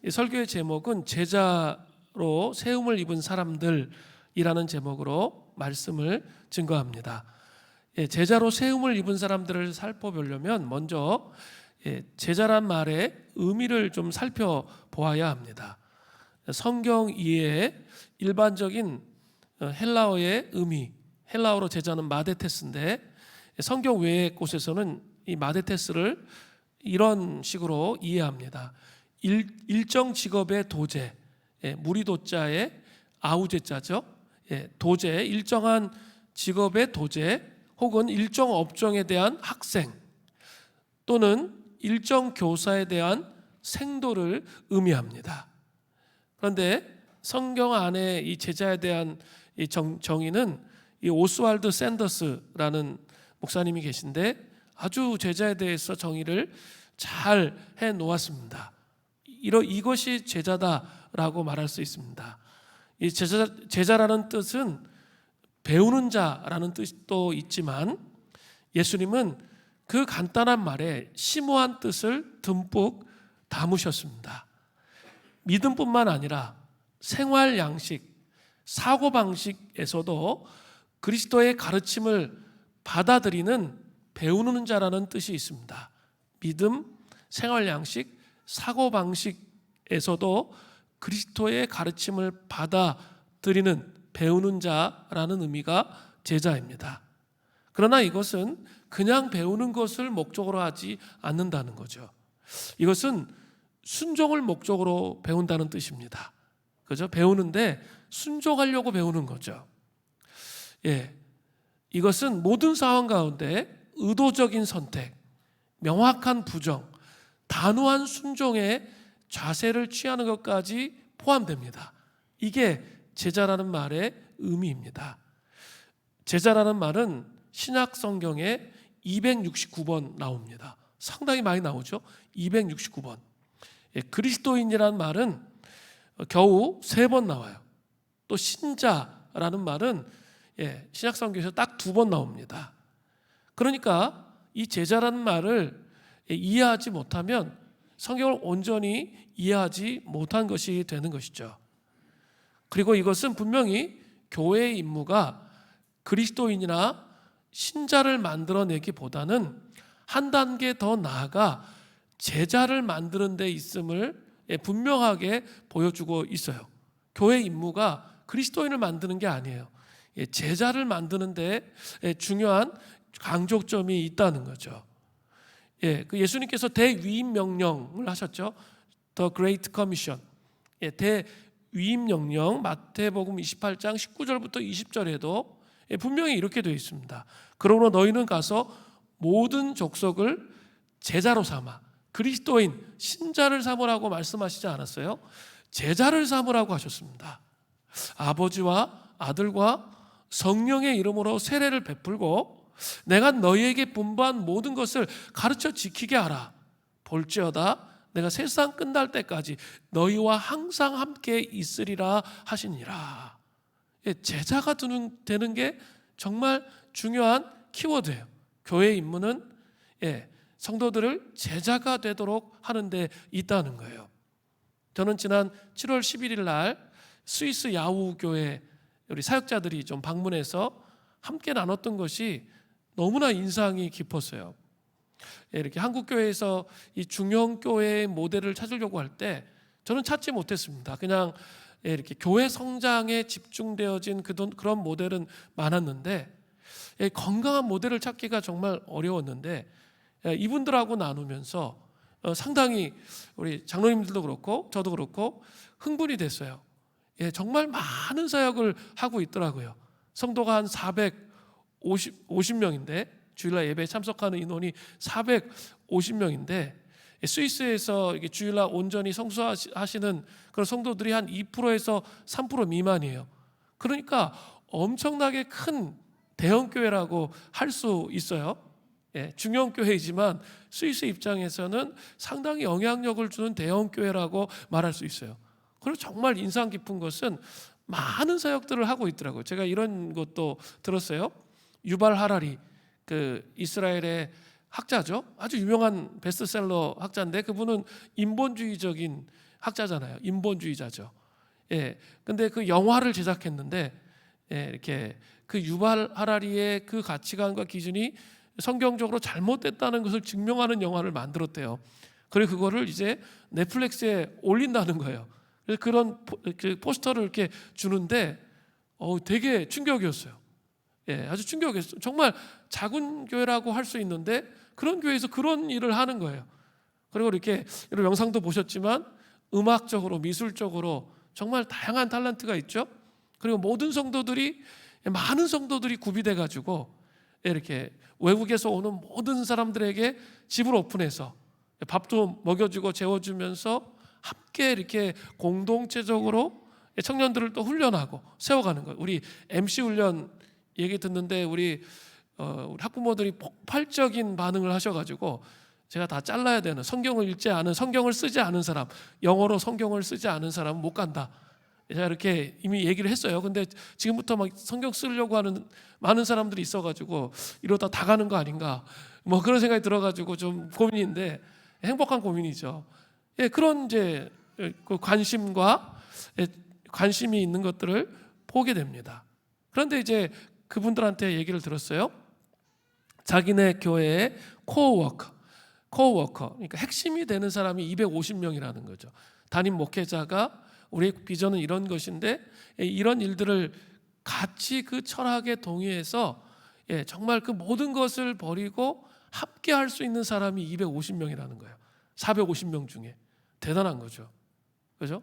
이 설교의 제목은 제자로 세움을 입은 사람들이라는 제목으로 말씀을 증거합니다. 제자로 세움을 입은 사람들을 살펴보려면 먼저 제자란 말의 의미를 좀 살펴보아야 합니다. 성경 이해의 일반적인 헬라어의 의미, 헬라어로 제자는 마데테스인데 성경 외의 곳에서는 이 마데테스를 이런 식으로 이해합니다. 일정 직업의 도제, 무리도자의 아우제자죠. 도제, 일정한 직업의 도제 혹은 일정 업종에 대한 학생 또는 일정 교사에 대한 생도를 의미합니다. 그런데 성경 안에 이 제자에 대한 이 정의는 이 오스왈드 샌더스라는 목사님이 계신데 아주 제자에 대해서 정의를 잘 해 놓았습니다. 이것이 제자다라고 말할 수 있습니다. 이 제자라는 뜻은 배우는 자라는 뜻도 있지만 예수님은 그 간단한 말에 심오한 뜻을 듬뿍 담으셨습니다. 믿음뿐만 아니라 생활 양식, 사고 방식에서도 그리스도의 가르침을 받아들이는 배우는 자라는 뜻이 있습니다. 믿음, 생활 양식, 사고 방식에서도 그리스도의 가르침을 받아들이는 배우는 자라는 의미가 제자입니다. 그러나 이것은 그냥 배우는 것을 목적으로 하지 않는다는 거죠. 이것은 순종을 목적으로 배운다는 뜻입니다. 그죠? 배우는데 순종하려고 배우는 거죠. 이것은 모든 상황 가운데 의도적인 선택, 명확한 부정, 단호한 순종의 자세를 취하는 것까지 포함됩니다. 이게 제자라는 말의 의미입니다. 제자라는 말은 신약 성경에 269번 나옵니다. 상당히 많이 나오죠. 269번. 그리스도인이라는 말은 겨우 3번 나와요. 또 신자라는 말은 신약 성경에서 딱 2번 나옵니다. 그러니까 이 제자라는 말을 이해하지 못하면 성경을 온전히 이해하지 못한 것이 되는 것이죠. 그리고 이것은 분명히 교회의 임무가 그리스도인이나 신자를 만들어내기보다는 한 단계 더 나아가 제자를 만드는 데 있음을 분명하게 보여주고 있어요. 교회의 임무가 그리스도인을 만드는 게 아니에요. 제자를 만드는 데 중요한 강조점이 있다는 거죠. 예수님께서 대위임 명령을 하셨죠. The Great Commission. 대위임 명령 마태복음 28장 19절부터 20절에도 분명히 이렇게 되어 있습니다. 그러므로 너희는 가서 모든 족속을 제자로 삼아 그리스도인 신자를 삼으라고 말씀하시지 않았어요? 제자를 삼으라고 하셨습니다. 아버지와 아들과 성령의 이름으로 세례를 베풀고 내가 너희에게 분부한 모든 것을 가르쳐 지키게 하라. 볼지어다 내가 세상 끝날 때까지 너희와 항상 함께 있으리라 하시니라. 제자가 되는 게 정말 중요한 키워드예요. 교회의 임무는 성도들을 제자가 되도록 하는 데 있다는 거예요. 저는 지난 7월 11일 날 스위스 야후 교회 우리 사역자들이 좀 방문해서 함께 나눴던 것이 너무나 인상이 깊었어요. 이렇게 한국 교회에서 이 중형 교회의 모델을 찾으려고 할 때 저는 찾지 못했습니다. 그냥 이렇게 교회 성장에 집중되어진 그런 모델은 많았는데 건강한 모델을 찾기가 정말 어려웠는데 이분들하고 나누면서 상당히 우리 장로님들도 그렇고 저도 그렇고 흥분이 됐어요. 정말 많은 사역을 하고 있더라고요. 성도가 한 450명인데 주일날 예배에 참석하는 인원이 450명인데 스위스에서 주일날 온전히 성수하시는 그런 성도들이 한 2%에서 3% 미만이에요. 그러니까 엄청나게 큰 대형 교회라고 할 수 있어요. 중형 교회이지만 스위스 입장에서는 상당히 영향력을 주는 대형 교회라고 말할 수 있어요. 그리고 정말 인상 깊은 것은 많은 사역들을 하고 있더라고요. 제가 이런 것도 들었어요. 유발 하라리 그 이스라엘의 학자죠. 아주 유명한 베스트셀러 학자인데 그분은 인본주의적인 학자잖아요. 인본주의자죠. 예. 근데 그 영화를 제작했는데 이렇게 그 유발 하라리의 그 가치관과 기준이 성경적으로 잘못됐다는 것을 증명하는 영화를 만들었대요. 그리고 그거를 이제 넷플릭스에 올린다는 거예요. 그래서 그런 그 포스터를 이렇게 주는데 되게 충격이었어요. 예, 아주 충격이었어요. 정말 작은 교회라고 할 수 있는데 그런 교회에서 그런 일을 하는 거예요. 그리고 이렇게 이런 영상도 보셨지만 음악적으로, 미술적으로 정말 다양한 탤런트가 있죠. 그리고 많은 성도들이 구비돼 가지고 이렇게 외국에서 오는 모든 사람들에게 집을 오픈해서 밥도 먹여주고 재워주면서 함께 이렇게 공동체적으로 청년들을 또 훈련하고 세워가는 거예요. 우리 MC 훈련 얘기 듣는데 우리 학부모들이 폭발적인 반응을 하셔가지고 제가 다 잘라야 되는, 성경을 쓰지 않은 사람, 영어로 성경을 쓰지 않은 사람은 못 간다. 제가 이렇게 이미 얘기를 했어요. 근데 지금부터 막 성경 쓰려고 하는 많은 사람들이 있어가지고 이러다 다 가는 거 아닌가, 뭐 그런 생각이 들어가지고 좀 고민인데, 행복한 고민이죠. 예, 그런 이제 그 관심이 있는 것들을 보게 됩니다. 그런데 이제 그분들한테 얘기를 들었어요. 자기네 교회의 코어워커, 그러니까 핵심이 되는 사람이 250명이라는 거죠. 담임 목회자가 우리의 비전은 이런 것인데 이런 일들을 같이 그 철학에 동의해서 정말 그 모든 것을 버리고 함께 할 수 있는 사람이 250명이라는 거예요. 450명 중에. 대단한 거죠. 그죠?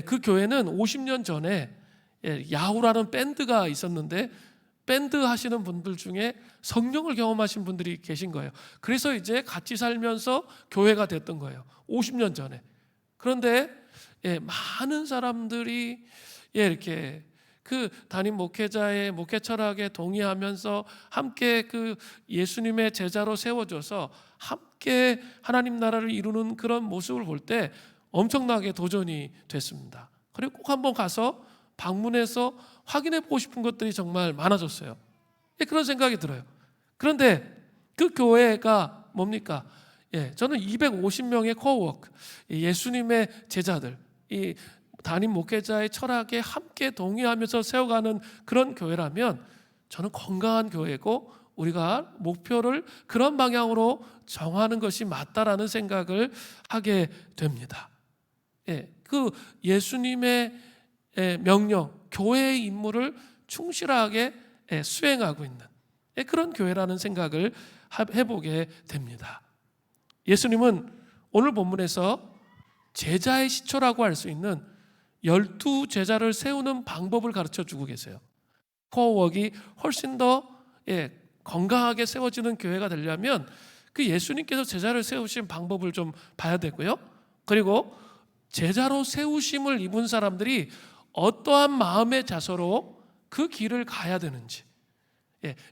그 교회는 50년 전에 야후라는 밴드가 있었는데 밴드 하시는 분들 중에 성령을 경험하신 분들이 계신 거예요. 그래서 이제 같이 살면서 교회가 됐던 거예요. 50년 전에. 그런데 많은 사람들이 이렇게 그 담임 목회자의 목회 철학에 동의하면서 함께 그 예수님의 제자로 세워져서 함께 하나님 나라를 이루는 그런 모습을 볼 때 엄청나게 도전이 됐습니다. 그리고 꼭 한번 가서 방문해서 확인해 보고 싶은 것들이 정말 많아졌어요. 그런 생각이 들어요. 그런데 그 교회가 뭡니까? 저는 250명의 코어워크, 예수님의 제자들, 이 담임 목회자의 철학에 함께 동의하면서 세워가는 그런 교회라면 저는 건강한 교회고 우리가 목표를 그런 방향으로 정하는 것이 맞다라는 생각을 하게 됩니다. 그 예수님의 명령, 교회의 임무를 충실하게 수행하고 있는 그런 교회라는 생각을 해보게 됩니다. 예수님은 오늘 본문에서 제자의 시초라고 할 수 있는 12제자를 세우는 방법을 가르쳐 주고 계세요. 코어웍이 훨씬 더 건강하게 세워지는 교회가 되려면 그 예수님께서 제자를 세우신 방법을 좀 봐야 되고요. 그리고 제자로 세우심을 입은 사람들이 어떠한 마음의 자세로 그 길을 가야 되는지,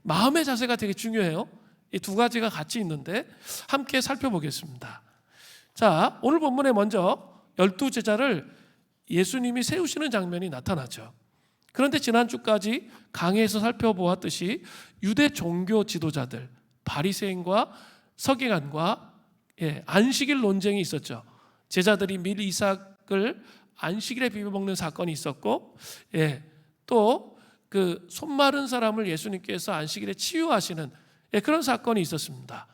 마음의 자세가 되게 중요해요. 이 두 가지가 같이 있는데 함께 살펴보겠습니다. 자, 오늘 본문에 먼저 12제자를 예수님이 세우시는 장면이 나타나죠. 그런데 지난주까지 강의에서 살펴보았듯이 유대 종교 지도자들, 바리새인과 서기관과 안식일 논쟁이 있었죠. 제자들이 밀 이삭을 안식일에 비벼 먹는 사건이 있었고, 또 그 손 마른 사람을 예수님께서 안식일에 치유하시는 그런 사건이 있었습니다.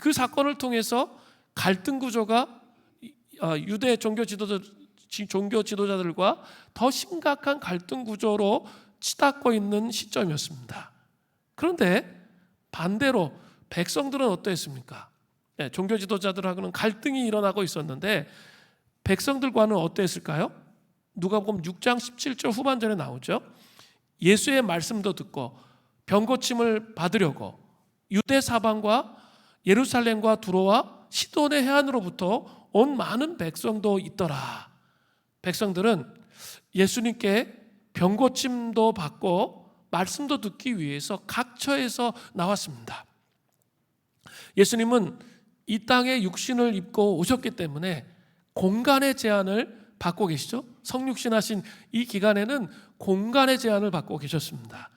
그 사건을 통해서 갈등 구조가 유대 종교 지도자들과 더 심각한 갈등 구조로 치닫고 있는 시점이었습니다. 그런데 반대로 백성들은 어떠했습니까? 종교 지도자들하고는 갈등이 일어나고 있었는데 백성들과는 어떠했을까요? 누가복음 6장 17절 후반전에 나오죠. 예수의 말씀도 듣고 병 고침을 받으려고 유대 사방과 예루살렘과 두로와 시돈의 해안으로부터 온 많은 백성도 있더라. 백성들은 예수님께 병 고침도 받고 말씀도 듣기 위해서 각처에서 나왔습니다. 예수님은 이 땅에 육신을 입고 오셨기 때문에 공간의 제한을 받고 계시죠. 성육신하신 이 기간에는 공간의 제한을 받고 계셨습니다.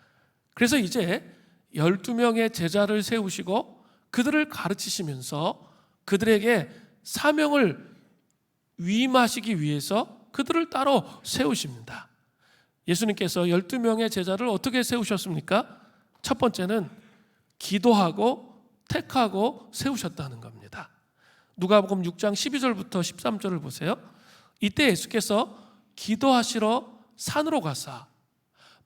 그래서 이제 12명의 제자를 세우시고 그들을 가르치시면서 그들에게 사명을 위임하시기 위해서 그들을 따로 세우십니다. 예수님께서 12명의 제자를 어떻게 세우셨습니까? 첫 번째는 기도하고 택하고 세우셨다는 겁니다. 누가복음 6장 12절부터 13절을 보세요. 이때 예수께서 기도하시러 산으로 가사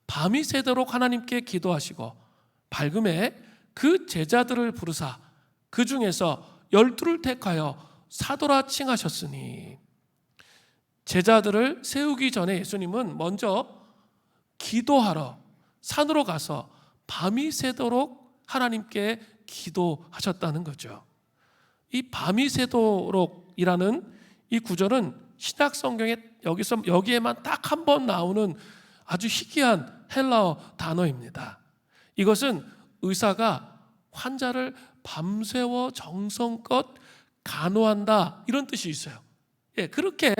밤이 새도록 하나님께 기도하시고 밝음에 그 제자들을 부르사 그 중에서 12를 택하여 사도라 칭하셨으니, 제자들을 세우기 전에 예수님은 먼저 기도하러 산으로 가서 밤이 새도록 하나님께 기도하셨다는 거죠. 이 밤이 새도록이라는 이 구절은 신약 성경에 여기에만 딱 한 번 나오는 아주 희귀한 헬라어 단어입니다. 이것은 의사가 환자를 밤새워 정성껏 간호한다, 이런 뜻이 있어요. 그렇게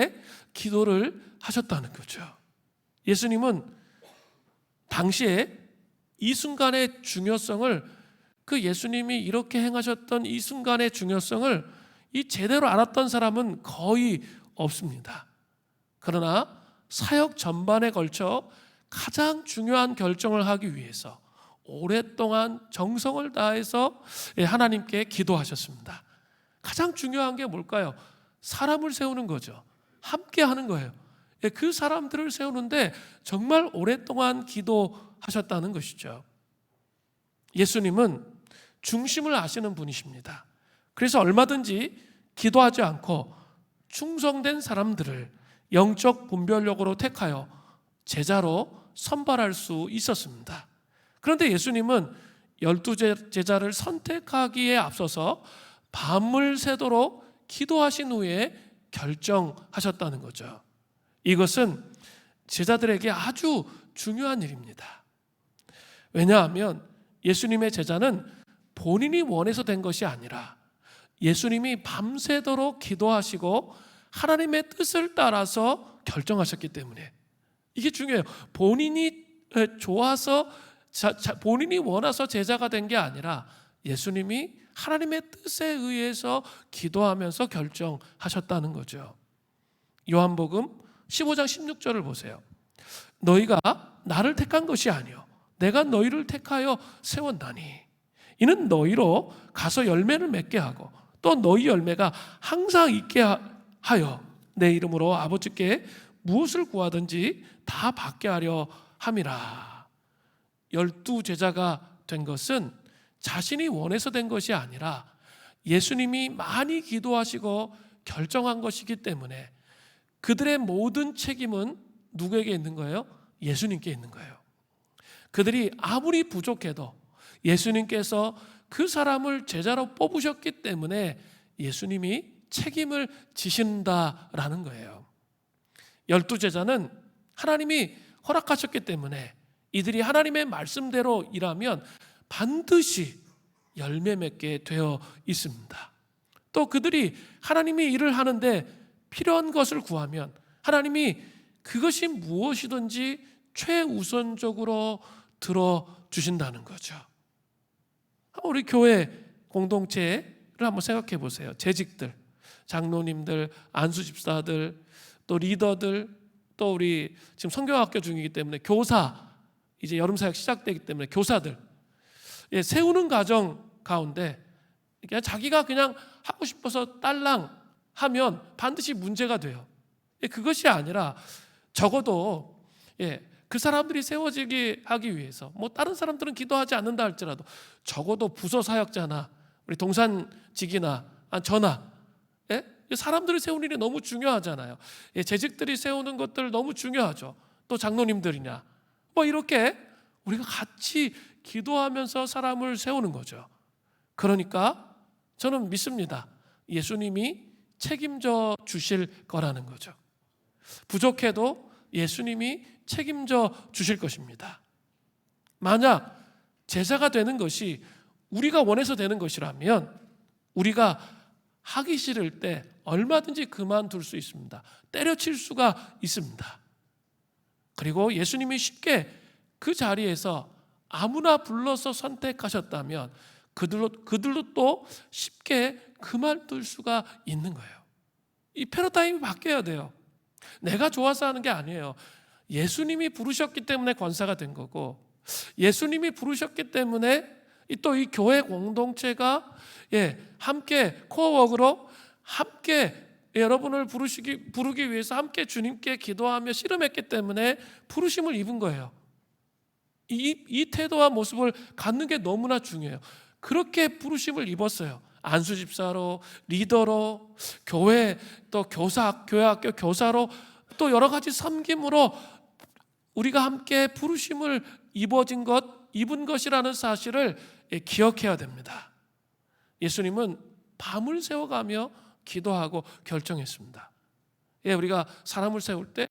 기도를 하셨다는 거죠. 예수님은 당시에 이 순간의 중요성을, 그 예수님이 이렇게 행하셨던 이 순간의 중요성을 이 제대로 알았던 사람은 거의 없습니다. 그러나 사역 전반에 걸쳐 가장 중요한 결정을 하기 위해서 오랫동안 정성을 다해서 하나님께 기도하셨습니다. 가장 중요한 게 뭘까요? 사람을 세우는 거죠. 함께 하는 거예요. 그 사람들을 세우는데 정말 오랫동안 기도하셨다는 것이죠. 예수님은 중심을 아시는 분이십니다. 그래서 얼마든지 기도하지 않고 충성된 사람들을 영적 분별력으로 택하여 제자로 선발할 수 있었습니다. 그런데 예수님은 12제자를 선택하기에 앞서서 밤을 새도록 기도하신 후에 결정하셨다는 거죠. 이것은 제자들에게 아주 중요한 일입니다. 왜냐하면 예수님의 제자는 본인이 원해서 된 것이 아니라 예수님이 밤새도록 기도하시고 하나님의 뜻을 따라서 결정하셨기 때문에, 이게 중요해요. 본인이 좋아서 본인이 원해서 제자가 된 게 아니라 예수님이 하나님의 뜻에 의해서 기도하면서 결정하셨다는 거죠. 요한복음 15장 16절을 보세요. 너희가 나를 택한 것이 아니요 내가 너희를 택하여 세웠나니 이는 너희로 가서 열매를 맺게 하고 또 너희 열매가 항상 있게 하여 내 이름으로 아버지께 무엇을 구하든지 다 받게 하려 함이라. 12제자가 된 것은 자신이 원해서 된 것이 아니라 예수님이 많이 기도하시고 결정한 것이기 때문에 그들의 모든 책임은 누구에게 있는 거예요? 예수님께 있는 거예요. 그들이 아무리 부족해도 예수님께서 그 사람을 제자로 뽑으셨기 때문에 예수님이 책임을 지신다라는 거예요. 12제자는 하나님이 허락하셨기 때문에 이들이 하나님의 말씀대로 일하면 반드시 열매 맺게 되어 있습니다. 또 그들이 하나님이 일을 하는데 필요한 것을 구하면 하나님이 그것이 무엇이든지 최우선적으로 들어주신다는 거죠. 우리 교회 공동체를 한번 생각해 보세요. 재직들, 장로님들, 안수집사들, 또 리더들, 또 우리 지금 성경학교 중이기 때문에 교사, 이제 여름사역 시작되기 때문에 교사들, 세우는 과정 가운데 그냥 자기가 그냥 하고 싶어서 딸랑 하면 반드시 문제가 돼요. 그것이 아니라 적어도 그 사람들이 세워지게 하기 위해서 뭐 다른 사람들은 기도하지 않는다 할지라도 적어도 부서 사역자나 우리 동산직이나 전하, 사람들을 세우는 일이 너무 중요하잖아요. 재직들이 세우는 것들 너무 중요하죠. 또 장로님들이냐 뭐 이렇게 우리가 같이 기도하면서 사람을 세우는 거죠. 그러니까 저는 믿습니다. 예수님이 책임져 주실 거라는 거죠. 부족해도 예수님이 책임져 주실 것입니다. 만약 제자가 되는 것이 우리가 원해서 되는 것이라면 우리가 하기 싫을 때 얼마든지 그만둘 수 있습니다. 때려칠 수가 있습니다. 그리고 예수님이 쉽게 그 자리에서 아무나 불러서 선택하셨다면 그들도 또 쉽게 그만둘 수가 있는 거예요. 이 패러다임이 바뀌어야 돼요. 내가 좋아서 하는 게 아니에요. 예수님이 부르셨기 때문에 권사가 된 거고, 예수님이 부르셨기 때문에 또 이 교회 공동체가 함께 코어워크로 함께 여러분을 부르기 위해서 함께 주님께 기도하며 씨름했기 때문에 부르심을 입은 거예요. 이 태도와 모습을 갖는 게 너무나 중요해요. 그렇게 부르심을 입었어요. 안수 집사로, 리더로, 교회 또 교회 학교 교사로, 또 여러 가지 섬김으로 우리가 함께 부르심을 입은 것이라는 사실을 기억해야 됩니다. 예수님은 밤을 새워가며 기도하고 결정했습니다. 우리가 사람을 세울 때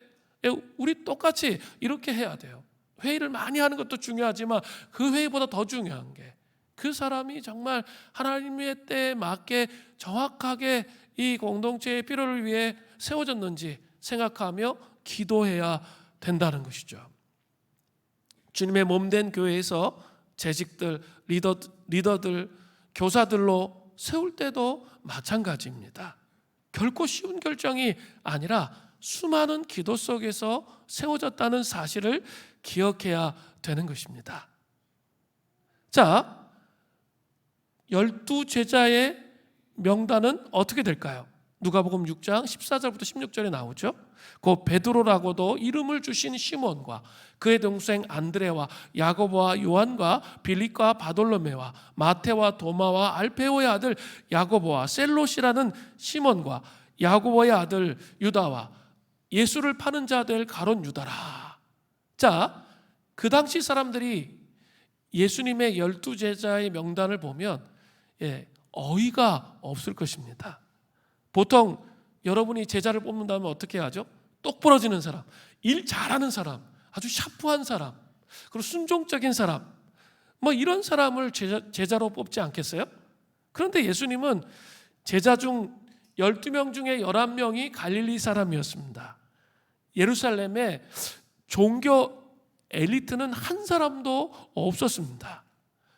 우리 똑같이 이렇게 해야 돼요. 회의를 많이 하는 것도 중요하지만 그 회의보다 더 중요한 게 그 사람이 정말 하나님의 때에 맞게 정확하게 이 공동체의 필요를 위해 세워졌는지 생각하며 기도해야 된다는 것이죠. 주님의 몸된 교회에서 재직들, 리더들, 교사들로 세울 때도 마찬가지입니다. 결코 쉬운 결정이 아니라 수많은 기도 속에서 세워졌다는 사실을 기억해야 되는 것입니다. 자, 12제자의 명단은 어떻게 될까요? 누가복음 6장 14절부터 16절에 나오죠. 곧 베드로라고도 이름을 주신 시몬과 그의 동생 안드레와 야고보와 요한과 빌립과 바돌로메와 마테와 도마와 알페오의 아들 야고보와 셀롯이라는 시몬과 야고보의 아들 유다와 예수를 파는 자 될 가룟 유다라. 자, 그 당시 사람들이 예수님의 12제자의 명단을 보면 어이가 없을 것입니다. 보통 여러분이 제자를 뽑는다면 어떻게 하죠? 똑부러지는 사람, 일 잘하는 사람, 아주 샤프한 사람, 그리고 순종적인 사람, 이런 사람을 제자로 뽑지 않겠어요? 그런데 예수님은 제자 중 12명 중에 11명이 갈릴리 사람이었습니다. 예루살렘에 종교 엘리트는 한 사람도 없었습니다.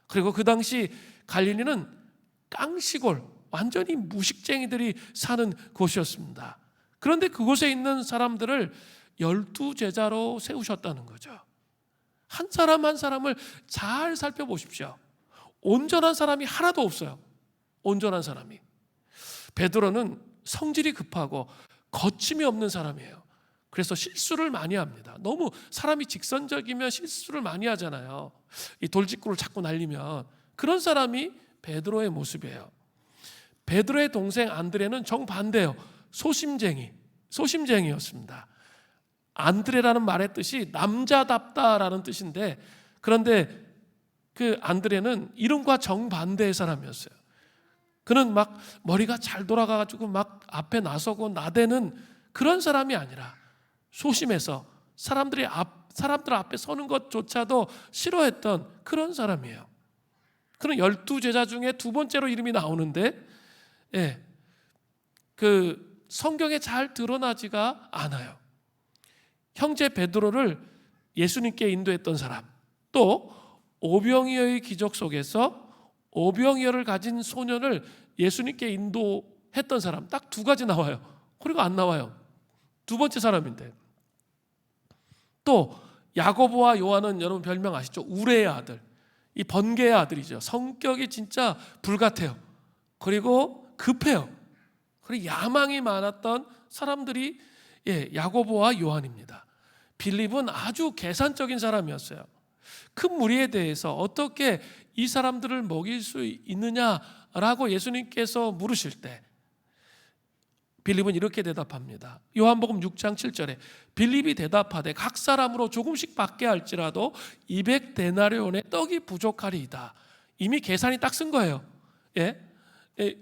그리고 그 당시 갈릴리는 깡시골, 완전히 무식쟁이들이 사는 곳이었습니다. 그런데 그곳에 있는 사람들을 12제자로 세우셨다는 거죠. 한 사람 한 사람을 잘 살펴보십시오. 온전한 사람이 하나도 없어요. 온전한 사람이. 베드로는 성질이 급하고 거침이 없는 사람이에요. 그래서 실수를 많이 합니다. 너무 사람이 직선적이면 실수를 많이 하잖아요. 이 돌직구를 자꾸 날리면. 그런 사람이 베드로의 모습이에요. 베드로의 동생 안드레는 정반대예요. 소심쟁이였습니다. 안드레라는 말의 뜻이 남자답다라는 뜻인데, 그런데 그 안드레는 이름과 정반대의 사람이었어요. 그는 막 머리가 잘 돌아가가지고 막 앞에 나서고 나대는 그런 사람이 아니라 소심해서 사람들 앞에 서는 것조차도 싫어했던 그런 사람이에요. 그는 12제자 중에 두 번째로 이름이 나오는데, 그 성경에 잘 드러나지가 않아요. 형제 베드로를 예수님께 인도했던 사람, 또 오병이어의 기적 속에서 오병이어를 가진 소년을 예수님께 인도했던 사람, 딱 두 가지 나와요. 그리고 안 나와요. 두 번째 사람인데. 또 야고보와 요한은 여러분 별명 아시죠? 우레의 아들, 이 번개의 아들이죠. 성격이 진짜 불같아요. 그리고 급해요. 그리고 야망이 많았던 사람들이 야고보와 요한입니다. 빌립은 아주 계산적인 사람이었어요. 큰 무리에 대해서 어떻게 이 사람들을 먹일 수 있느냐라고 예수님께서 물으실 때 빌립은 이렇게 대답합니다. 요한복음 6장 7절에 빌립이 대답하되 각 사람으로 조금씩 받게 할지라도 200데나리온의 떡이 부족하리이다. 이미 계산이 딱 쓴 거예요.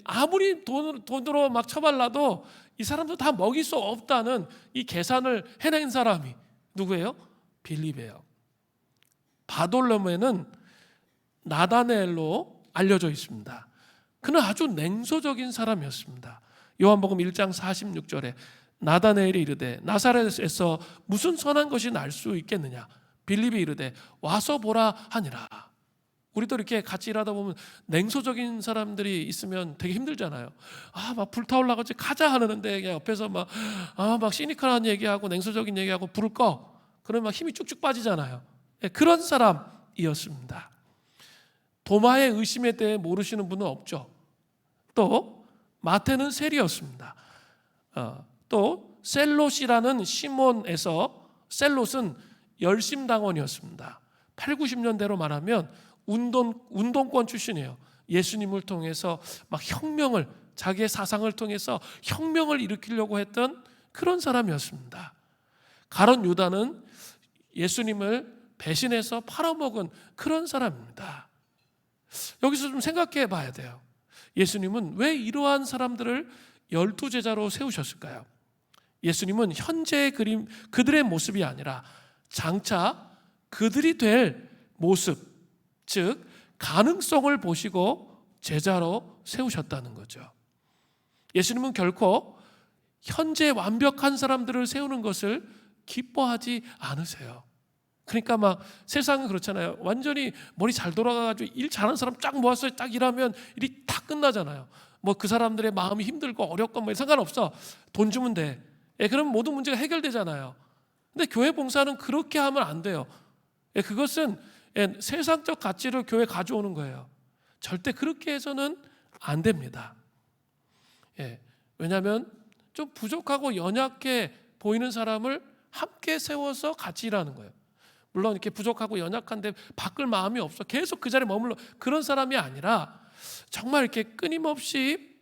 아무리 돈으로 막 쳐발라도 이 사람도 다 먹일 수 없다는 이 계산을 해낸 사람이 누구예요? 빌립이에요. 바돌로메는 나다네엘로 알려져 있습니다. 그는 아주 냉소적인 사람이었습니다. 요한복음 1장 46절에 나다네엘이 이르되 나사렛에서 무슨 선한 것이 날 수 있겠느냐? 빌립이 이르되 와서 보라 하니라. 우리도 이렇게 같이 일하다 보면 냉소적인 사람들이 있으면 되게 힘들잖아요. 막 불타올라가지 가자 하는데 그냥 옆에서 막 시니컬한 얘기하고 냉소적인 얘기하고 불을 꺼. 그러면 막 힘이 쭉쭉 빠지잖아요. 그런 사람이었습니다. 도마의 의심에 대해 모르시는 분은 없죠. 또 마태는 세리였습니다. 또 셀롯이라는 시몬에서, 셀롯은 열심당원이었습니다. 8, 90년대로 말하면 운동권 출신이에요. 예수님을 통해서 막 혁명을, 자기의 사상을 통해서 혁명을 일으키려고 했던 그런 사람이었습니다. 가룟 유다는 예수님을 배신해서 팔아먹은 그런 사람입니다. 여기서 좀 생각해 봐야 돼요. 예수님은 왜 이러한 사람들을 12제자로 세우셨을까요? 예수님은 현재의 그들의 모습이 아니라 장차 그들이 될 모습, 즉 가능성을 보시고 제자로 세우셨다는 거죠. 예수님은 결코 현재 완벽한 사람들을 세우는 것을 기뻐하지 않으세요. 그러니까 막 세상은 그렇잖아요. 완전히 머리 잘 돌아가가지고 일 잘하는 사람 쫙 모아서 딱 일하면 일이 다 끝나잖아요. 뭐 그 사람들의 마음이 힘들고 어렵고 뭐 상관없어. 돈 주면 돼. 그럼 모든 문제가 해결되잖아요. 근데 교회 봉사는 그렇게 하면 안 돼요. 그것은 세상적 가치를 교회에 가져오는 거예요. 절대 그렇게 해서는 안 됩니다. 왜냐하면 좀 부족하고 연약해 보이는 사람을 함께 세워서 같이 일하는 거예요. 물론 이렇게 부족하고 연약한데 바꿀 마음이 없어 계속 그 자리에 머물러 그런 사람이 아니라 정말 이렇게 끊임없이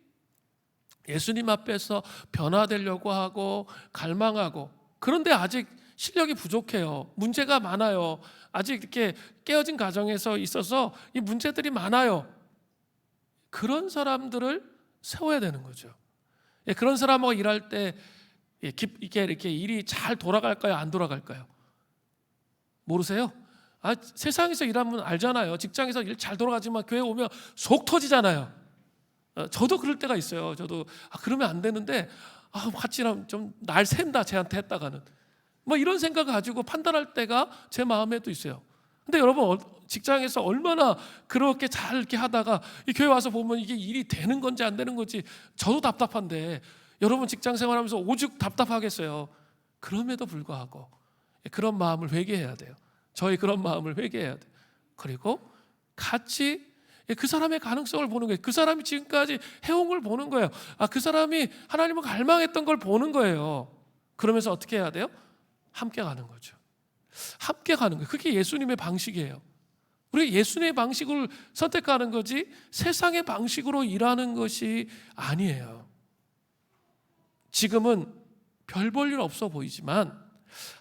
예수님 앞에서 변화되려고 하고 갈망하고, 그런데 아직 실력이 부족해요. 문제가 많아요. 아직 이렇게 깨어진 가정에서 있어서 이 문제들이 많아요. 그런 사람들을 세워야 되는 거죠. 그런 사람하고 일할 때 이렇게 일이 잘 돌아갈까요? 안 돌아갈까요? 모르세요? 세상에서 일하면 알잖아요. 직장에서 일 잘 돌아가지만 교회 오면 속 터지잖아요. 저도 그럴 때가 있어요. 저도 그러면 안 되는데 같이 일하면 좀 날 샌다, 쟤한테 했다가는. 뭐 이런 생각을 가지고 판단할 때가 제 마음에도 있어요. 근데 여러분 직장에서 얼마나 그렇게 잘 이렇게 하다가 이 교회 와서 보면 이게 일이 되는 건지 안 되는 건지 저도 답답한데, 여러분 직장 생활하면서 오죽 답답하겠어요. 그럼에도 불구하고 그런 마음을 회개해야 돼요. 저희 그런 마음을 회개해야 돼요. 그리고 같이 그 사람의 가능성을 보는 거예요. 그 사람이 지금까지 해온 걸 보는 거예요. 그 사람이 하나님을 갈망했던 걸 보는 거예요. 그러면서 어떻게 해야 돼요? 함께 가는 거죠. 함께 가는 거예요. 그게 예수님의 방식이에요. 우리가 예수님의 방식을 선택하는 거지 세상의 방식으로 일하는 것이 아니에요. 지금은 별 볼 일 없어 보이지만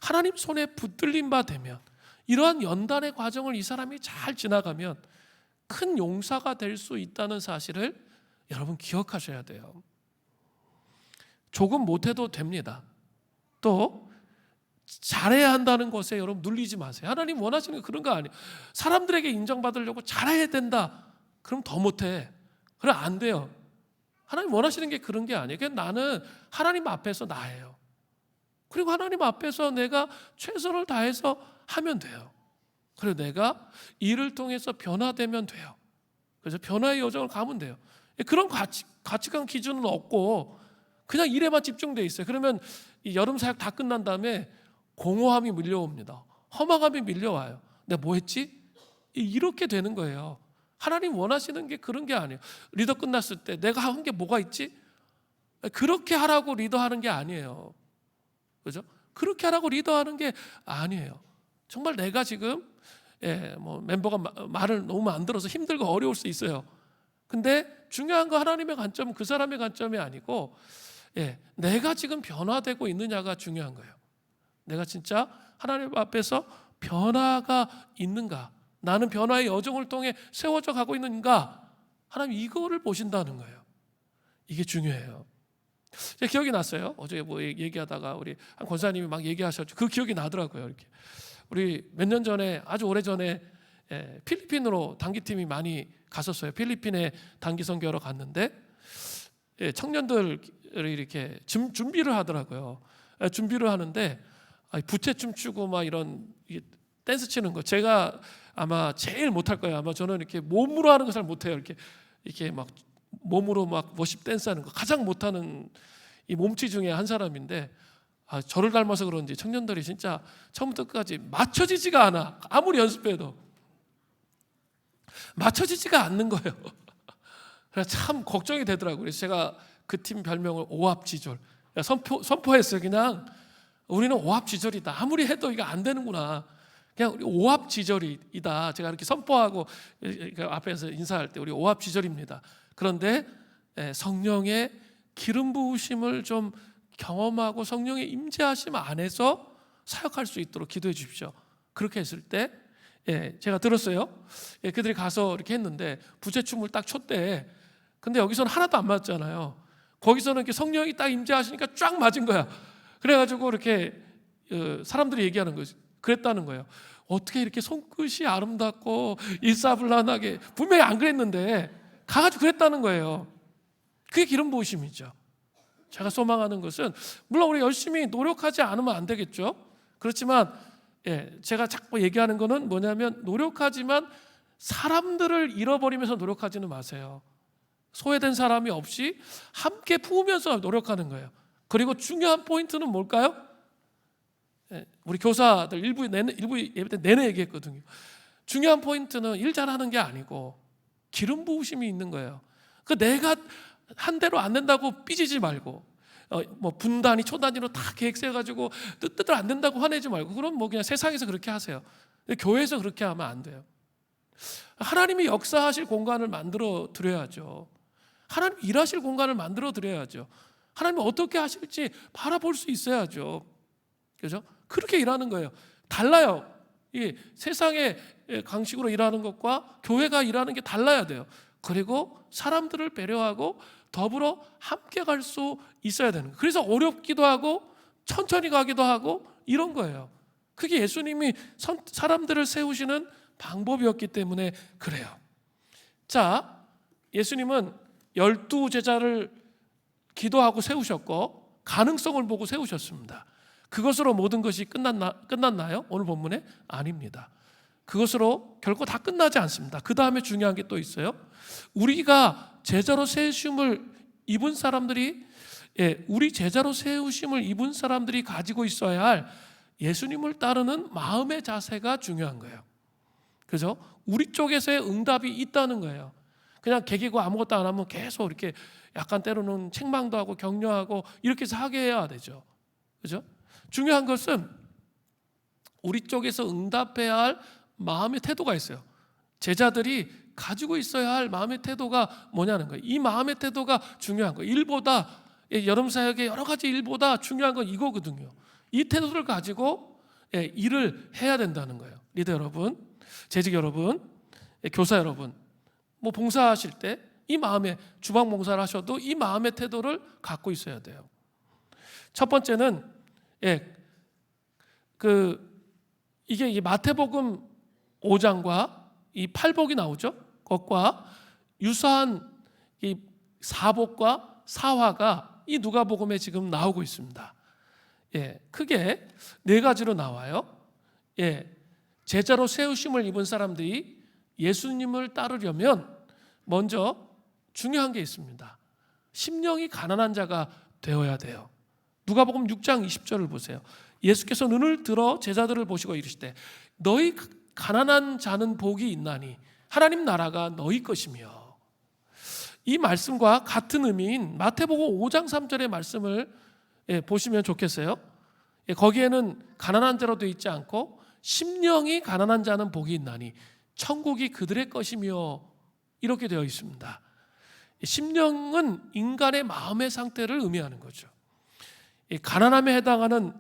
하나님 손에 붙들린 바 되면, 이러한 연단의 과정을 이 사람이 잘 지나가면 큰 용사가 될 수 있다는 사실을 여러분 기억하셔야 돼요. 조금 못해도 됩니다. 또 잘해야 한다는 것에 여러분 눌리지 마세요. 하나님 원하시는 게 그런 거 아니에요. 사람들에게 인정받으려고 잘해야 된다. 그럼 더 못해. 그럼 안 돼요. 하나님 원하시는 게 그런 게 아니에요. 그냥 나는 하나님 앞에서 나예요. 그리고 하나님 앞에서 내가 최선을 다해서 하면 돼요. 그리고 내가 일을 통해서 변화되면 돼요. 그래서 변화의 여정을 가면 돼요. 그런 가치관 기준은 없고 그냥 일에만 집중돼 있어요. 그러면 이 여름 사역 다 끝난 다음에 공허함이 밀려옵니다. 허망함이 밀려와요. 내가 뭐 했지? 이렇게 되는 거예요. 하나님 원하시는 게 그런 게 아니에요. 리더 끝났을 때 내가 한 게 뭐가 있지? 그렇게 하라고 리더하는 게 아니에요. 그죠? 그렇게 하라고 리더하는 게 아니에요. 정말 내가 지금 뭐 멤버가 말을 너무 안 들어서 힘들고 어려울 수 있어요. 근데 중요한 거 하나님의 관점은 그 사람의 관점이 아니고 내가 지금 변화되고 있느냐가 중요한 거예요. 내가 진짜 하나님 앞에서 변화가 있는가, 나는 변화의 여정을 통해 세워져 가고 있는가, 하나님 이거를 보신다는 거예요. 이게 중요해요. 제가 기억이 났어요. 어제 뭐 얘기하다가 우리 한 권사님이 막 얘기하셨죠. 그 기억이 나더라고요. 이렇게 우리 몇 년 전에, 아주 오래 전에 필리핀으로 단기팀이 많이 갔었어요. 필리핀에 단기 선교하러 갔는데 청년들이 이렇게 준비를 하더라고요. 준비를 하는데 부채춤 추고 막 이런 댄스 치는 거 제가 아마 제일 못할 거예요. 아마 저는 이렇게 몸으로 하는 거 잘 못해요. 이렇게 막 몸으로 막 워십 댄스 하는 거 가장 못하는 이 몸치 중에 한 사람인데, 저를 닮아서 그런지 청년들이 진짜 처음부터 끝까지 맞춰지지가 않아. 아무리 연습해도 맞춰지지가 않는 거예요. 그래서 참 걱정이 되더라고요. 그래서 제가 그 팀 별명을 오합지졸 선포했어요. 그냥 우리는 오합지졸이다. 아무리 해도 이거 안 되는구나. 그냥 우리 오합지졸이다. 제가 이렇게 선포하고 앞에서 인사할 때 우리 오합지졸입니다. 그런데 성령의 기름 부으심을 좀 경험하고 성령의 임재하심 안에서 사역할 수 있도록 기도해 주십시오. 그렇게 했을 때 제가 들었어요. 그들이 가서 이렇게 했는데 부제춤을 딱 췄대. 근데 여기서는 하나도 안 맞잖아요. 거기서는 이렇게 성령이 딱 임재하시니까 쫙 맞은 거야. 그래가지고 이렇게 사람들이 얘기하는 거지. 그랬다는 거예요. 어떻게 이렇게 손끝이 아름답고 일사불란하게, 분명히 안 그랬는데 가가지고 그랬다는 거예요. 그게 기름 부으심이죠. 제가 소망하는 것은, 물론 우리 열심히 노력하지 않으면 안 되겠죠. 그렇지만 제가 자꾸 얘기하는 거는 뭐냐면, 노력하지만 사람들을 잃어버리면서 노력하지는 마세요. 소외된 사람이 없이 함께 부으면서 노력하는 거예요. 그리고 중요한 포인트는 뭘까요? 우리 교사들 일부 예배 때 내내 얘기했거든요. 중요한 포인트는 일 잘하는 게 아니고 기름 부으심이 있는 거예요. 그 내가 한 대로 안 된다고 삐지지 말고, 뭐 분단위 초단위로 다 계획 세가지고 뜻대로 안 된다고 화내지 말고, 그럼 뭐 그냥 세상에서 그렇게 하세요. 교회에서 그렇게 하면 안 돼요. 하나님이 역사하실 공간을 만들어 드려야죠. 하나님 일하실 공간을 만들어 드려야죠. 하나님이 어떻게 하실지 바라볼 수 있어야죠. 그죠? 그렇게 일하는 거예요. 달라요. 이 세상의 강식으로 일하는 것과 교회가 일하는 게 달라야 돼요. 그리고 사람들을 배려하고 더불어 함께 갈 수 있어야 되는 거예요. 그래서 어렵기도 하고 천천히 가기도 하고 이런 거예요. 그게 예수님이 사람들을 세우시는 방법이었기 때문에 그래요. 자, 예수님은 12제자를 기도하고 세우셨고 가능성을 보고 세우셨습니다. 그것으로 모든 것이 끝났나요? 오늘 본문에? 아닙니다. 그것으로 결코 다 끝나지 않습니다. 그 다음에 중요한 게 또 있어요. 우리가 제자로 세우심을 입은 사람들이, 우리 제자로 세우심을 입은 사람들이 가지고 있어야 할 예수님을 따르는 마음의 자세가 중요한 거예요. 그죠? 우리 쪽에서의 응답이 있다는 거예요. 그냥 개기고 아무것도 안 하면 계속 이렇게 약간 때로는 책망도 하고 격려하고 이렇게 해서 하게 해야 되죠. 그죠? 중요한 것은 우리 쪽에서 응답해야 할 마음의 태도가 있어요. 제자들이 가지고 있어야 할 마음의 태도가 뭐냐는 거예요. 이 마음의 태도가 중요한 거예요. 일보다, 여름 사역의 여러 가지 일보다 중요한 건 이거거든요. 이 태도를 가지고 일을 해야 된다는 거예요. 리더 여러분, 재직 여러분, 교사 여러분, 뭐 봉사하실 때 이 마음에, 주방 봉사를 하셔도 이 마음의 태도를 갖고 있어야 돼요. 첫 번째는 이게 마태복음 5장과 이 팔복이 나오죠. 그것과 유사한 이 사복과 사화가 이 누가복음에 지금 나오고 있습니다. 크게 네 가지로 나와요. 제자로 세우심을 입은 사람들이 예수님을 따르려면 먼저 중요한 게 있습니다. 심령이 가난한 자가 되어야 돼요. 누가복음 6장 20절을 보세요. 예수께서 눈을 들어 제자들을 보시고 이르시되 너희 가난한 자는 복이 있나니 하나님 나라가 너희 것이며. 이 말씀과 같은 의미인 마태복음 5장 3절의 말씀을 보시면 좋겠어요. 거기에는 가난한 자로 되어 있지 않고 심령이 가난한 자는 복이 있나니 천국이 그들의 것이며 이렇게 되어 있습니다. 심령은 인간의 마음의 상태를 의미하는 거죠. 가난함에 해당하는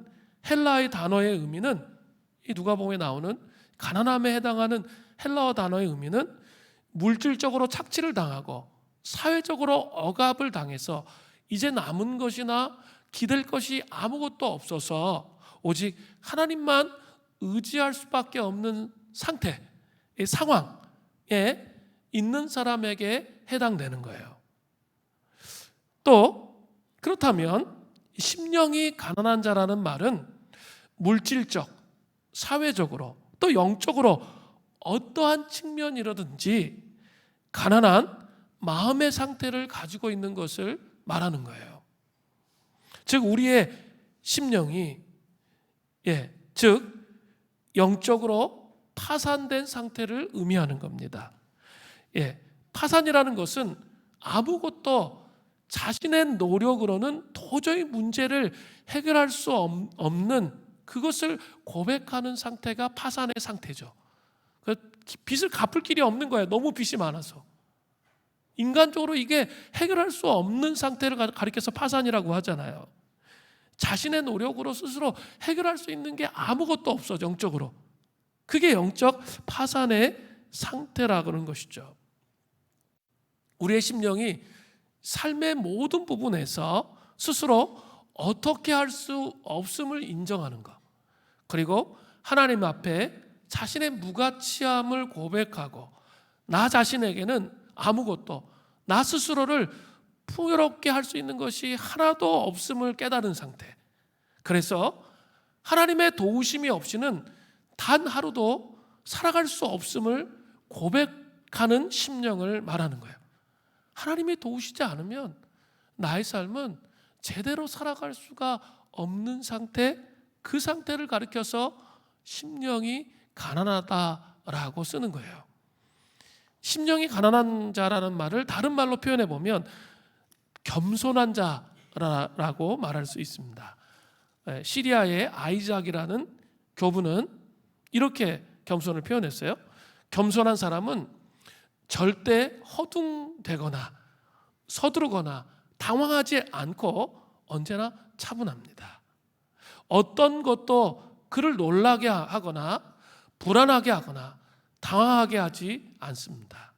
헬라의 단어의 의미는, 이 누가복음에 나오는 가난함에 해당하는 헬라어 단어의 의미는 물질적으로 착취를 당하고 사회적으로 억압을 당해서 이제 남은 것이나 기댈 것이 아무것도 없어서 오직 하나님만 의지할 수밖에 없는 상태, 상황에 있는 사람에게 해당되는 거예요. 또 그렇다면 심령이 가난한 자라는 말은 물질적, 사회적으로 또 영적으로 어떠한 측면이라든지 가난한 마음의 상태를 가지고 있는 것을 말하는 거예요. 즉 우리의 심령이 즉 영적으로 파산된 상태를 의미하는 겁니다. 파산이라는 것은 아무것도 자신의 노력으로는 도저히 문제를 해결할 수 없는 그것을 고백하는 상태가 파산의 상태죠. 빚을 갚을 길이 없는 거예요. 너무 빚이 많아서. 인간적으로 이게 해결할 수 없는 상태를 가리켜서 파산이라고 하잖아요. 자신의 노력으로 스스로 해결할 수 있는 게 아무것도 없어, 영적으로. 그게 영적 파산의 상태라 그런 것이죠. 우리의 심령이 삶의 모든 부분에서 스스로 어떻게 할 수 없음을 인정하는 것, 그리고 하나님 앞에 자신의 무가치함을 고백하고 나 자신에게는 아무것도, 나 스스로를 풍요롭게 할 수 있는 것이 하나도 없음을 깨달은 상태. 그래서 하나님의 도우심이 없이는 단 하루도 살아갈 수 없음을 고백하는 심령을 말하는 거예요. 하나님이 도우시지 않으면 나의 삶은 제대로 살아갈 수가 없는 상태, 그 상태를 가리켜서 심령이 가난하다라고 쓰는 거예요. 심령이 가난한 자라는 말을 다른 말로 표현해 보면 겸손한 자라고 말할 수 있습니다. 시리아의 아이작이라는 교부는 이렇게 겸손을 표현했어요. 겸손한 사람은 절대 허둥대거나 서두르거나 당황하지 않고 언제나 차분합니다. 어떤 것도 그를 놀라게 하거나 불안하게 하거나 당황하게 하지 않습니다.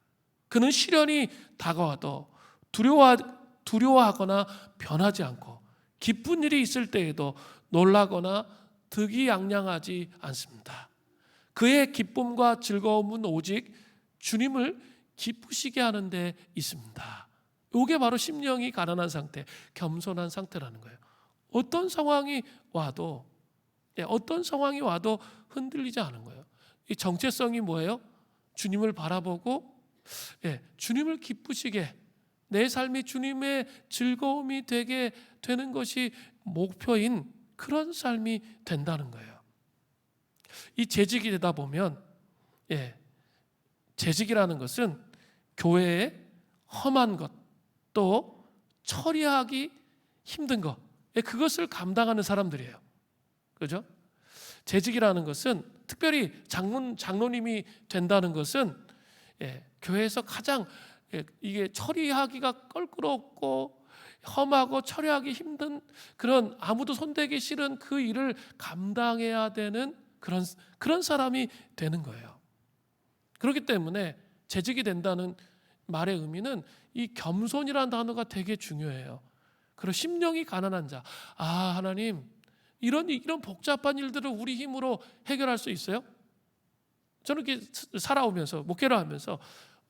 그는 시련이 다가와도 두려워하거나 변하지 않고 기쁜 일이 있을 때에도 놀라거나 득이양양하지 않습니다. 그의 기쁨과 즐거움은 오직 주님을 기쁘시게 하는 데 있습니다. 이게 바로 심령이 가난한 상태, 겸손한 상태라는 거예요. 어떤 상황이 와도 흔들리지 않은 거예요. 이 정체성이 뭐예요? 주님을 바라보고 주님을 기쁘시게, 내 삶이 주님의 즐거움이 되게 되는 것이 목표인 그런 삶이 된다는 거예요. 이 재직이 되다 보면 재직이라는 것은 교회의 험한 것, 또 처리하기 힘든 것, 그것을 감당하는 사람들이에요. 그죠? 재직이라는 것은 특별히 장로님이 된다는 것은 교회에서 가장 이게 처리하기가 껄끄럽고 험하고 처리하기 힘든 그런, 아무도 손대기 싫은 그 일을 감당해야 되는 그런 사람이 되는 거예요. 그렇기 때문에 재직이 된다는 말의 의미는 이 겸손이라는 단어가 되게 중요해요. 그리고 심령이 가난한 자. 하나님, 이런 복잡한 일들을 우리 힘으로 해결할 수 있어요? 저는 이렇게 살아오면서 목회를 하면서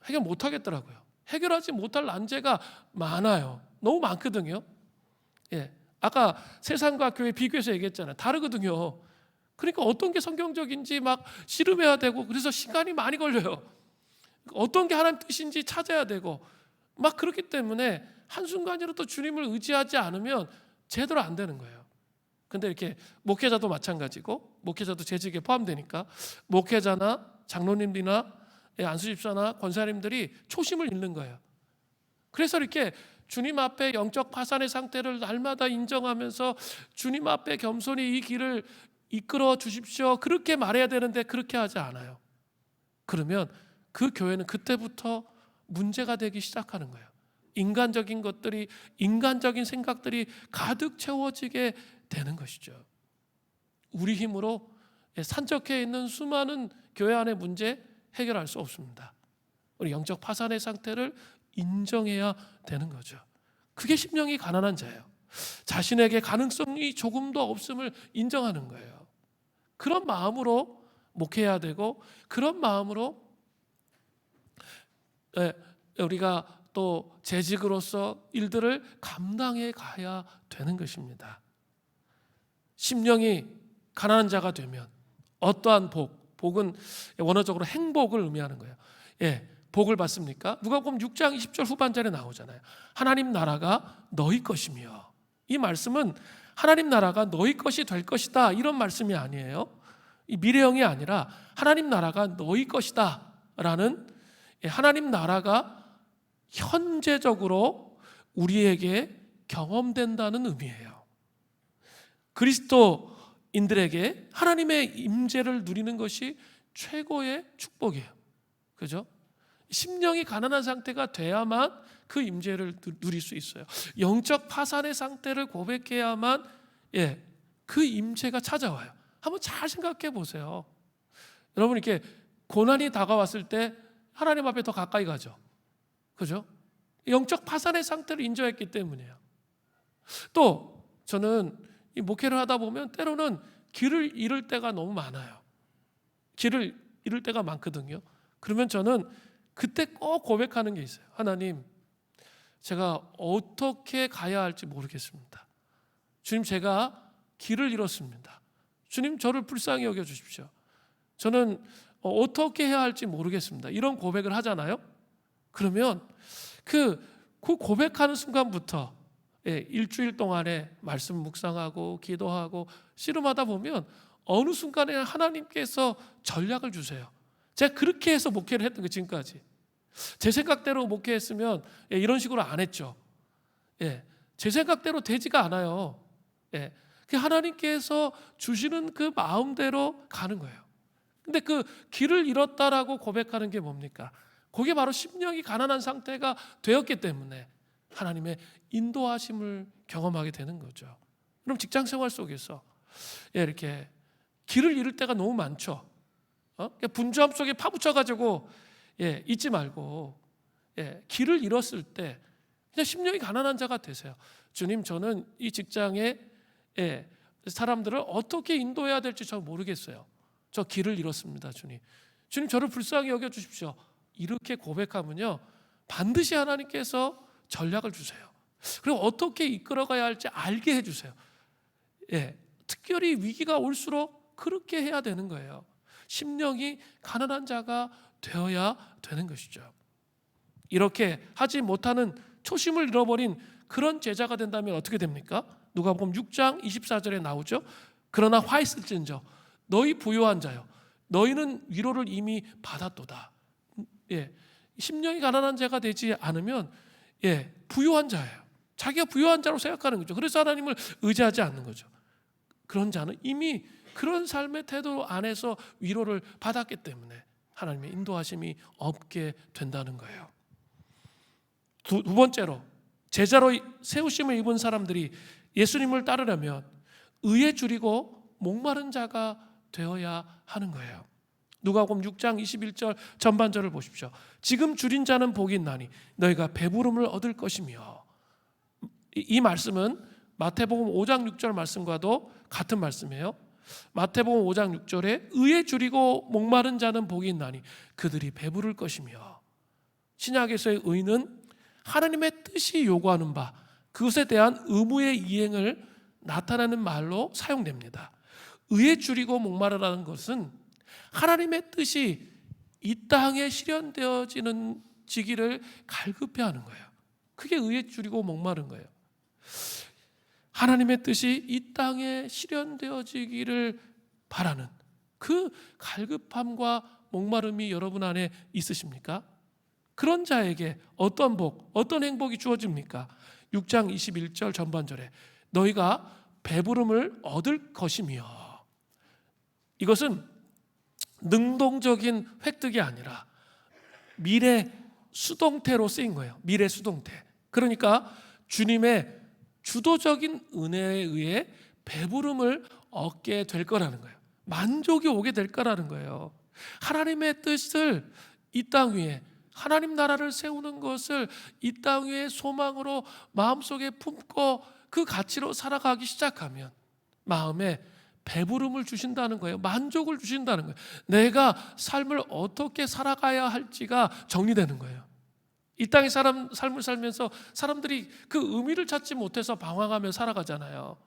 해결 못 하겠더라고요. 해결하지 못할 난제가 많아요. 너무 많거든요. 아까 세상과 교회 비교해서 얘기했잖아요. 다르거든요. 그러니까 어떤 게 성경적인지 막 씨름해야 되고, 그래서 시간이 많이 걸려요. 어떤 게 하나님 뜻인지 찾아야 되고 막 그렇기 때문에 한순간이라도 주님을 의지하지 않으면 제대로 안 되는 거예요. 근데 이렇게 목회자도 마찬가지고, 목회자도 재직에 포함되니까 목회자나 장로님들이나 안수집사나 권사님들이 초심을 잃는 거예요. 그래서 이렇게 주님 앞에 영적 파산의 상태를 날마다 인정하면서 주님 앞에 겸손히 이 길을 이끌어 주십시오, 그렇게 말해야 되는데 그렇게 하지 않아요. 그러면 그 교회는 그때부터 문제가 되기 시작하는 거예요. 인간적인 것들이, 인간적인 생각들이 가득 채워지게 되는 것이죠. 우리 힘으로 산적해 있는 수많은 교회 안의 문제 해결할 수 없습니다. 우리 영적 파산의 상태를 인정해야 되는 거죠. 그게 심령이 가난한 자예요. 자신에게 가능성이 조금도 없음을 인정하는 거예요. 그런 마음으로 목회해야 되고, 그런 마음으로 우리가 또 재직으로서 일들을 감당해 가야 되는 것입니다. 심령이 가난한 자가 되면 어떠한 복, 복은 원어적으로 행복을 의미하는 거예요. 예, 복을 받습니까? 누가복음 6장 20절 후반절에 나오잖아요. 하나님 나라가 너희 것이며. 이 말씀은 하나님 나라가 너희 것이 될 것이다 이런 말씀이 아니에요. 이 미래형이 아니라 하나님 나라가 너희 것이다 라는, 하나님 나라가 현재적으로 우리에게 경험된다는 의미예요. 그리스도인들에게 하나님의 임재를 누리는 것이 최고의 축복이에요. 그죠? 심령이 가난한 상태가 돼야만 그 임재를 누릴 수 있어요. 영적 파산의 상태를 고백해야만 그 임재가 찾아와요. 한번 잘 생각해 보세요. 여러분, 이렇게 고난이 다가왔을 때 하나님 앞에 더 가까이 가죠. 그죠? 영적 파산의 상태를 인정했기 때문이에요. 또 저는 이 목회를 하다 보면 때로는 길을 잃을 때가 너무 많아요. 길을 잃을 때가 많거든요. 그러면 저는 그때 꼭 고백하는 게 있어요. 하나님, 제가 어떻게 가야 할지 모르겠습니다. 주님, 제가 길을 잃었습니다. 주님, 저를 불쌍히 여겨주십시오. 저는 어떻게 해야 할지 모르겠습니다. 이런 고백을 하잖아요. 그러면 그 고백하는 순간부터 일주일 동안에 말씀 묵상하고 기도하고 씨름하다 보면 어느 순간에 하나님께서 전략을 주세요. 제가 그렇게 해서 목회를 했던 거 지금까지. 제 생각대로 목회했으면 이런 식으로 안 했죠. 제 생각대로 되지가 않아요. 하나님께서 주시는 그 마음대로 가는 거예요. 근데 그 길을 잃었다라고 고백하는 게 뭡니까? 그게 바로 심령이 가난한 상태가 되었기 때문에 하나님의 인도하심을 경험하게 되는 거죠. 그럼 직장생활 속에서 이렇게 길을 잃을 때가 너무 많죠. 분주함 속에 파묻혀가지고 잊지 말고 길을 잃었을 때 그냥 심령이 가난한 자가 되세요. 주님, 저는 이 직장에 사람들을 어떻게 인도해야 될지 저 모르겠어요. 저 길을 잃었습니다. 주님, 저를 불쌍히 여겨주십시오. 이렇게 고백하면요, 반드시 하나님께서 전략을 주세요. 그리고 어떻게 이끌어가야 할지 알게 해주세요. 특별히 위기가 올수록 그렇게 해야 되는 거예요. 심령이 가난한 자가 되어야 되는 것이죠. 이렇게 하지 못하는, 초심을 잃어버린 그런 제자가 된다면 어떻게 됩니까? 누가복음 6장 24절에 나오죠. 그러나 화 있을진저 너희 부요한 자여, 너희는 위로를 이미 받았도다. 심령이 가난한 자가 되지 않으면 부요한 자예요. 자기가 부요한 자로 생각하는 거죠. 그래서 하나님을 의지하지 않는 거죠. 그런 자는 이미 그런 삶의 태도 안에서 위로를 받았기 때문에 하나님의 인도하심이 없게 된다는 거예요. 두 번째로, 제자로 세우심을 입은 사람들이 예수님을 따르려면 의에 줄이고 목마른 자가 되어야 하는 거예요. 누가복음 6장 21절 전반절을 보십시오. 지금 줄인 자는 복이 있나니 너희가 배부름을 얻을 것이며. 이 말씀은 마태복음 5장 6절 말씀과도 같은 말씀이에요. 마태복음 5장 6절에 의에 줄이고 목마른 자는 복이 있나니 그들이 배부를 것이며. 신약에서의 의는 하나님의 뜻이 요구하는 바, 그것에 대한 의무의 이행을 나타내는 말로 사용됩니다. 의에 줄이고 목마르라는 것은 하나님의 뜻이 이 땅에 실현되어지기를 갈급해하는 거예요. 그게 의에 줄이고 목마른 거예요. 하나님의 뜻이 이 땅에 실현되어지기를 바라는 그 갈급함과 목마름이 여러분 안에 있으십니까? 그런 자에게 어떤 복, 어떤 행복이 주어집니까? 6장 21절 전반절에 너희가 배부름을 얻을 것이며. 이것은 능동적인 획득이 아니라 미래 수동태로 쓰인 거예요. 미래 수동태. 그러니까 주님의 주도적인 은혜에 의해 배부름을 얻게 될 거라는 거예요. 만족이 오게 될 거라는 거예요. 하나님의 뜻을 이 땅 위에, 하나님 나라를 세우는 것을 이 땅 위에 소망으로 마음속에 품고 그 가치로 살아가기 시작하면 마음에 배부름을 주신다는 거예요. 만족을 주신다는 거예요. 내가 삶을 어떻게 살아가야 할지가 정리되는 거예요. 이 땅의 삶을 살면서 사람들이 그 의미를 찾지 못해서 방황하며 살아가잖아요.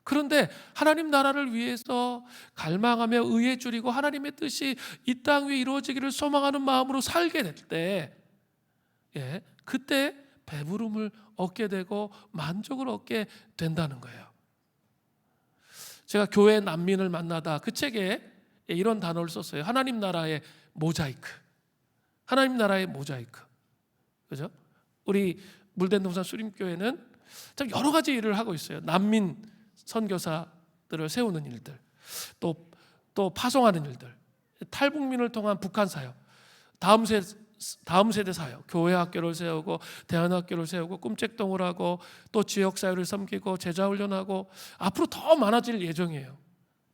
그런데 하나님 나라를 위해서 갈망하며 의에 줄이고 하나님의 뜻이 이 땅 위에 이루어지기를 소망하는 마음으로 살게 될 때, 그때 배부름을 얻게 되고 만족을 얻게 된다는 거예요. 제가 교회 난민을 만나다 그 책에 이런 단어를 썼어요. 하나님 나라의 모자이크. 하나님 나라의 모자이크. 그죠? 우리 물된동산 수림교회는 참 여러 가지 일을 하고 있어요. 난민 선교사들을 세우는 일들, 또 파송하는 일들, 탈북민을 통한 북한 사역, 다음 세대 사역, 교회 학교를 세우고 대안학교를 세우고 꿈책동을 하고 또 지역사회를 섬기고 제자훈련하고 앞으로 더 많아질 예정이에요.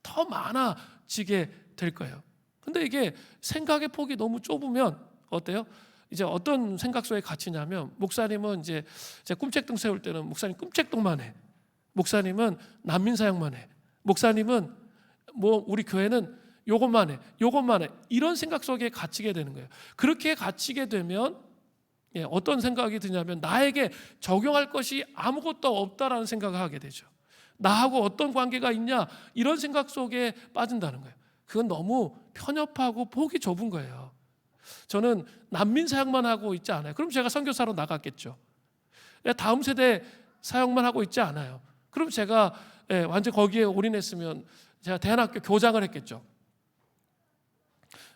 더 많아지게 될 거예요. 근데 이게 생각의 폭이 너무 좁으면 어때요? 이제 어떤 생각 속에 갇히냐면, 목사님은 이제 꿈책동 세울 때는 목사님 꿈책동만 해. 목사님은 난민 사역만 해. 목사님은 뭐 우리 교회는 요것만 해. 이런 생각 속에 갇히게 되는 거예요. 그렇게 갇히게 되면 어떤 생각이 드냐면 나에게 적용할 것이 아무것도 없다라는 생각을 하게 되죠. 나하고 어떤 관계가 있냐 이런 생각 속에 빠진다는 거예요. 그건 너무 편협하고 폭이 좁은 거예요. 저는 난민 사역만 하고 있지 않아요. 그럼 제가 선교사로 나갔겠죠. 다음 세대 사역만 하고 있지 않아요. 그럼 제가 완전 거기에 올인했으면 제가 대안학교 교장을 했겠죠.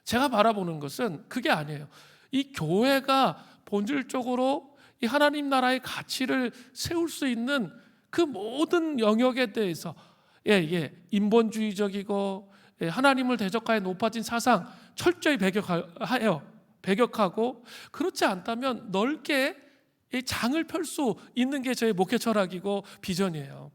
제가 바라보는 것은 그게 아니에요. 이 교회가 본질적으로 이 하나님 나라의 가치를 세울 수 있는 그 모든 영역에 대해서 인본주의적이고 하나님을 대적하여 높아진 사상 철저히 배격하고, 그렇지 않다면 넓게 장을 펼 수 있는 게 저의 목회 철학이고 비전이에요.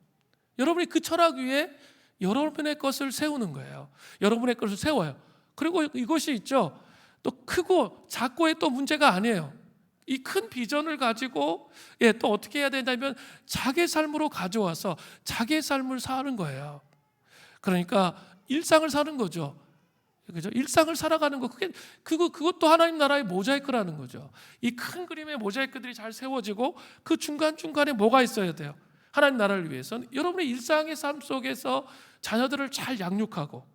여러분이 그 철학 위에 여러분의 것을 세우는 거예요. 여러분의 것을 세워요. 그리고 이것이 있죠, 또 크고 작고의 또 문제가 아니에요. 이 큰 비전을 가지고 또 어떻게 해야 되냐면 자기의 삶으로 가져와서 자기의 삶을 사는 거예요. 그러니까 일상을 사는 거죠. 그죠? 일상을 살아가는 거, 그것도 하나님 나라의 모자이크라는 거죠. 이 큰 그림의 모자이크들이 잘 세워지고 그 중간중간에 뭐가 있어야 돼요? 하나님 나라를 위해서는 여러분의 일상의 삶 속에서 자녀들을 잘 양육하고,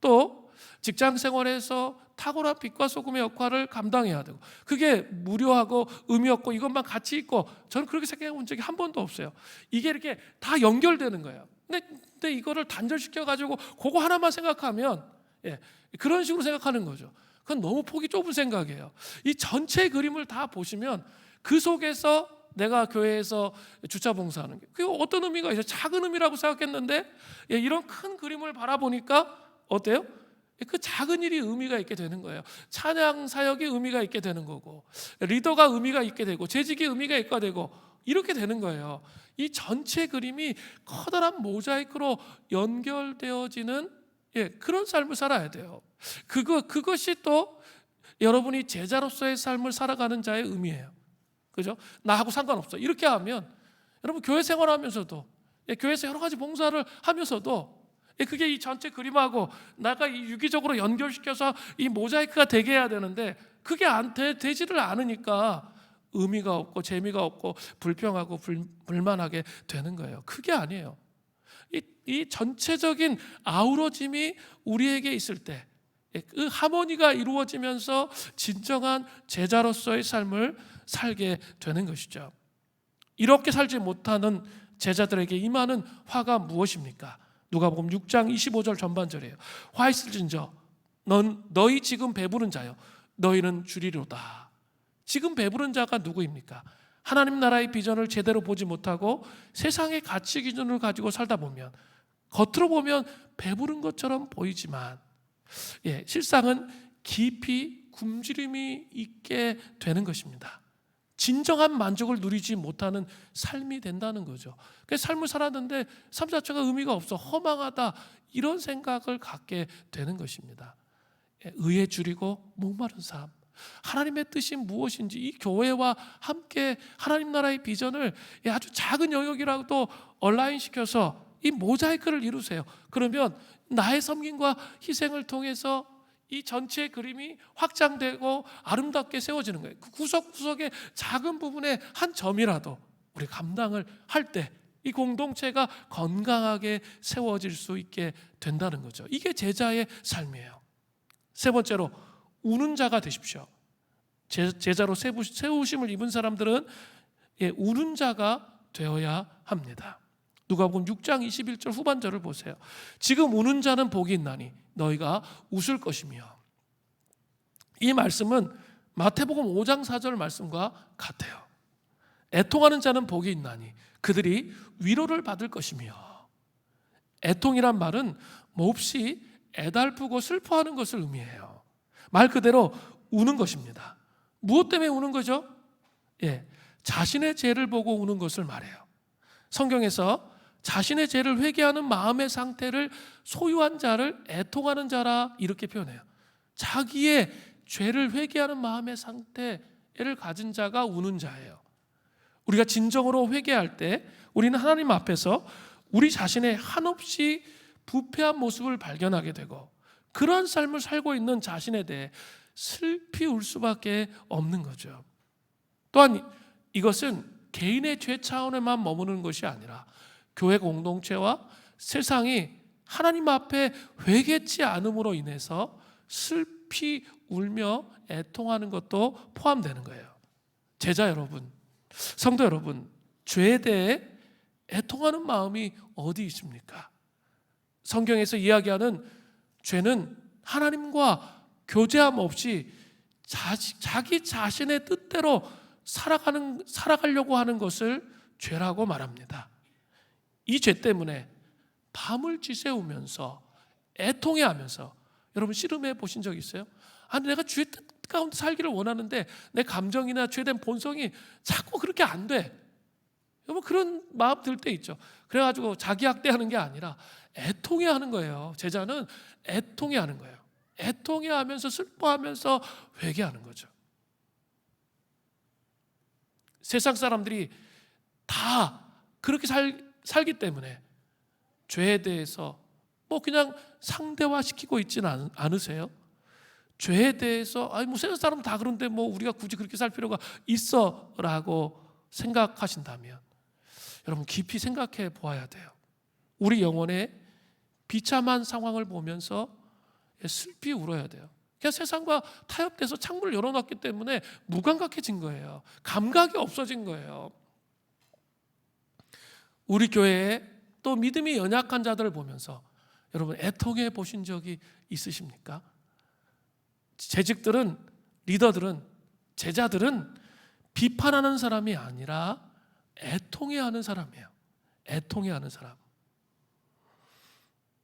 또 직장 생활에서 탁월한 빛과 소금의 역할을 감당해야 되고, 그게 무료하고 의미 없고 이것만 가치 있고, 저는 그렇게 생각해 본 적이 한 번도 없어요. 이게 이렇게 다 연결되는 거예요. 근데 이거를 단절시켜 가지고 그거 하나만 생각하면 그런 식으로 생각하는 거죠. 그건 너무 폭이 좁은 생각이에요. 이 전체 그림을 다 보시면 그 속에서 내가 교회에서 주차 봉사하는 게 그게 어떤 의미가 있어요? 작은 의미라고 생각했는데 이런 큰 그림을 바라보니까 어때요? 그 작은 일이 의미가 있게 되는 거예요. 찬양 사역이 의미가 있게 되는 거고, 리더가 의미가 있게 되고, 재직이 의미가 있게 되고, 이렇게 되는 거예요. 이 전체 그림이 커다란 모자이크로 연결되어지는 그런 삶을 살아야 돼요. 그것이 또 여러분이 제자로서의 삶을 살아가는 자의 의미예요. 그죠? 나하고 상관없어. 이렇게 하면 여러분 교회 생활하면서도, 교회에서 여러 가지 봉사를 하면서도 그게 이 전체 그림하고 나가 이 유기적으로 연결시켜서 이 모자이크가 되게 해야 되는데 그게 되지를 않으니까 의미가 없고 재미가 없고 불평하고 불만하게 되는 거예요. 그게 아니에요. 이 전체적인 아우러짐이 우리에게 있을 때 그 하모니가 이루어지면서 진정한 제자로서의 삶을 살게 되는 것이죠. 이렇게 살지 못하는 제자들에게 임하는 화가 무엇입니까? 누가복음 6장 25절 전반절이에요. 화 있을진저 너희 지금 배부른 자여 너희는 주리로다. 지금 배부른 자가 누구입니까? 하나님 나라의 비전을 제대로 보지 못하고 세상의 가치 기준을 가지고 살다 보면 겉으로 보면 배부른 것처럼 보이지만 실상은 깊이 굶주림이 있게 되는 것입니다. 진정한 만족을 누리지 못하는 삶이 된다는 거죠. 그래서 삶을 살았는데 삶 자체가 의미가 없어, 허망하다, 이런 생각을 갖게 되는 것입니다. 의에 줄이고 목마른 삶, 하나님의 뜻이 무엇인지 이 교회와 함께 하나님 나라의 비전을 아주 작은 영역이라도 온라인시켜서 이 모자이크를 이루세요. 그러면 나의 섬김과 희생을 통해서 이 전체의 그림이 확장되고 아름답게 세워지는 거예요. 그 구석구석의 작은 부분의 한 점이라도 우리 감당을 할 때 이 공동체가 건강하게 세워질 수 있게 된다는 거죠. 이게 제자의 삶이에요. 세 번째로 우는 자가 되십시오. 제자로 세우심을 입은 사람들은 우는 자가 되어야 합니다. 누가복음 6장 21절 후반절을 보세요. 지금 우는 자는 복이 있나니 너희가 웃을 것이며. 이 말씀은 마태복음 5장 4절 말씀과 같아요. 애통하는 자는 복이 있나니 그들이 위로를 받을 것이며. 애통이란 말은 몹시 애달프고 슬퍼하는 것을 의미해요. 말 그대로 우는 것입니다. 무엇 때문에 우는 거죠? 자신의 죄를 보고 우는 것을 말해요. 성경에서 자신의 죄를 회개하는 마음의 상태를 소유한 자를 애통하는 자라 이렇게 표현해요. 자기의 죄를 회개하는 마음의 상태를 가진 자가 우는 자예요. 우리가 진정으로 회개할 때 우리는 하나님 앞에서 우리 자신의 한없이 부패한 모습을 발견하게 되고 그러한 삶을 살고 있는 자신에 대해 슬피 울 수밖에 없는 거죠. 또한 이것은 개인의 죄 차원에만 머무는 것이 아니라 교회 공동체와 세상이 하나님 앞에 회개치 않음으로 인해서 슬피 울며 애통하는 것도 포함되는 거예요. 제자 여러분, 성도 여러분, 죄에 대해 애통하는 마음이 어디 있습니까? 성경에서 이야기하는 죄는 하나님과 교제함 없이 자기 자신의 뜻대로 살아가려고 하는 것을 죄라고 말합니다. 이 죄 때문에 밤을 지새우면서 애통해하면서 여러분 씨름해 보신 적 있어요? 아니 내가 주의 뜻 가운데 살기를 원하는데 내 감정이나 죄된 본성이 자꾸 그렇게 안 돼. 여러분 그런 마음 들 때 있죠. 그래가지고 자기 학대하는 게 아니라 애통해하는 거예요. 제자는 애통해하는 거예요. 애통해하면서 슬퍼하면서 회개하는 거죠. 세상 사람들이 다 그렇게 살기 때문에 죄에 대해서 뭐 그냥 상대화시키고 있지는 않으세요? 죄에 대해서 뭐 세상 사람 다 그런데 뭐 우리가 굳이 그렇게 살 필요가 있어라고 생각하신다면 여러분 깊이 생각해 보아야 돼요. 우리 영혼의 비참한 상황을 보면서 슬피 울어야 돼요. 그냥 세상과 타협돼서 창문을 열어놨기 때문에 무감각해진 거예요. 감각이 없어진 거예요. 우리 교회에 또 믿음이 연약한 자들을 보면서 여러분 애통해 보신 적이 있으십니까? 재직들은, 리더들은, 제자들은 비판하는 사람이 아니라 애통해하는 사람이에요. 애통해하는 사람.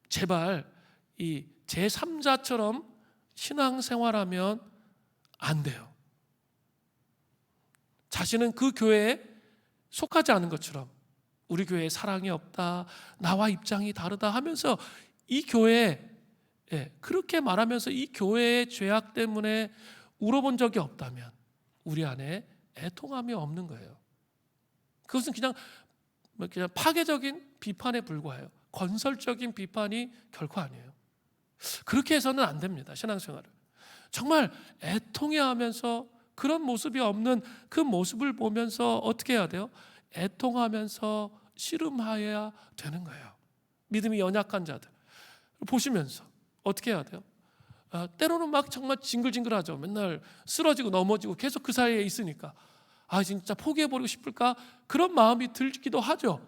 제발 이 제3자처럼 신앙생활하면 안 돼요. 자신은 그 교회에 속하지 않은 것처럼 우리 교회에 사랑이 없다, 나와 입장이 다르다 하면서 이 교회에 그렇게 말하면서 이 교회의 죄악 때문에 울어본 적이 없다면 우리 안에 애통함이 없는 거예요. 그것은 그냥 파괴적인 비판에 불과해요. 건설적인 비판이 결코 아니에요. 그렇게 해서는 안 됩니다. 신앙생활을 정말 애통해하면서 그런 모습이 없는 그 모습을 보면서 어떻게 해야 돼요? 애통하면서 씨름하여야 되는 거예요. 믿음이 연약한 자들 보시면서 어떻게 해야 돼요? 때로는 막 정말 징글징글하죠. 맨날 쓰러지고 넘어지고 계속 그 사이에 있으니까 진짜 포기해버리고 싶을까? 그런 마음이 들기도 하죠.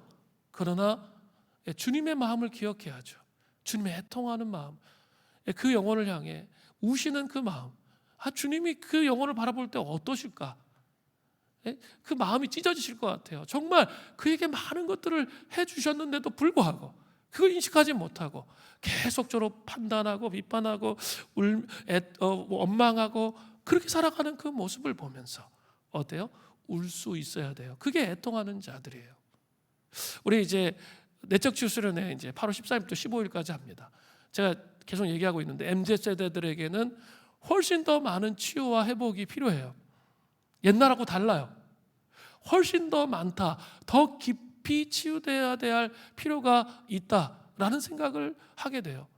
그러나 주님의 마음을 기억해야죠. 주님의 애통하는 마음, 그 영혼을 향해 우시는 그 마음. 주님이 그 영혼을 바라볼 때 어떠실까? 그 마음이 찢어지실 것 같아요. 정말 그에게 많은 것들을 해주셨는데도 불구하고 그걸 인식하지 못하고 계속적으로 판단하고 비판하고 원망하고 그렇게 살아가는 그 모습을 보면서 어때요? 울 수 있어야 돼요. 그게 애통하는 자들이에요. 우리 이제 내적 치유 수련회 이제 8월 14일부터 15일까지 합니다. 제가 계속 얘기하고 있는데 MZ세대들에게는 훨씬 더 많은 치유와 회복이 필요해요. 옛날하고 달라요. 훨씬 더 많다. 더 깊이 치유돼야 될 필요가 있다라는 생각을 하게 돼요.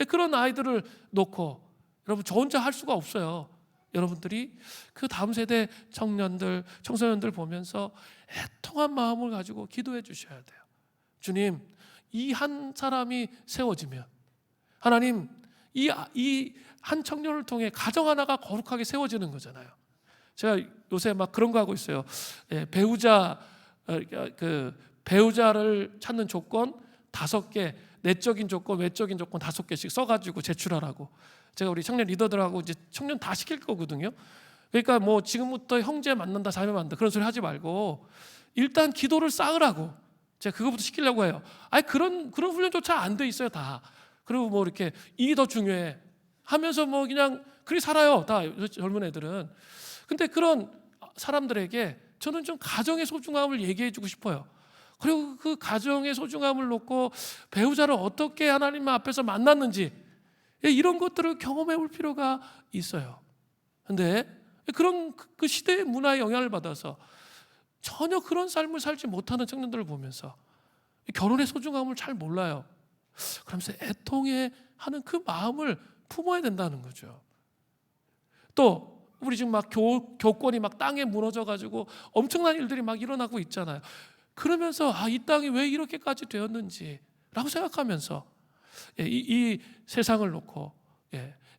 그런 아이들을 놓고 여러분 저 혼자 할 수가 없어요. 여러분들이 그 다음 세대 청년들, 청소년들 보면서 애통한 마음을 가지고 기도해 주셔야 돼요. 주님, 이 한 사람이 세워지면 하나님, 이 한 청년을 통해 가정 하나가 거룩하게 세워지는 거잖아요. 제가 요새 막 그런 거 하고 있어요. 배우자를 찾는 조건 5개, 내적인 조건, 외적인 조건 5개씩 써가지고 제출하라고. 제가 우리 청년 리더들하고 이제 청년 다 시킬 거거든요. 그러니까 뭐 지금부터 형제 만난다, 자매 만난다 그런 소리 하지 말고 일단 기도를 쌓으라고. 제가 그거부터 시키려고 해요. 아니 그런 훈련조차 안 돼 있어요 다. 그리고 뭐 이렇게 일이 더 중요해 하면서 뭐 그냥 그리 살아요 다 젊은 애들은. 근데 그런 사람들에게 저는 좀 가정의 소중함을 얘기해주고 싶어요. 그리고 그 가정의 소중함을 놓고 배우자를 어떻게 하나님 앞에서 만났는지 이런 것들을 경험해 볼 필요가 있어요. 근데 그런 그 시대의 문화에 영향을 받아서 전혀 그런 삶을 살지 못하는 청년들을 보면서 결혼의 소중함을 잘 몰라요. 그러면서 애통해 하는 그 마음을 품어야 된다는 거죠. 또 우리 지금 막 교권이 막 땅에 무너져 가지고 엄청난 일들이 막 일어나고 있잖아요. 그러면서 이 땅이 왜 이렇게까지 되었는지라고 생각하면서 이 세상을 놓고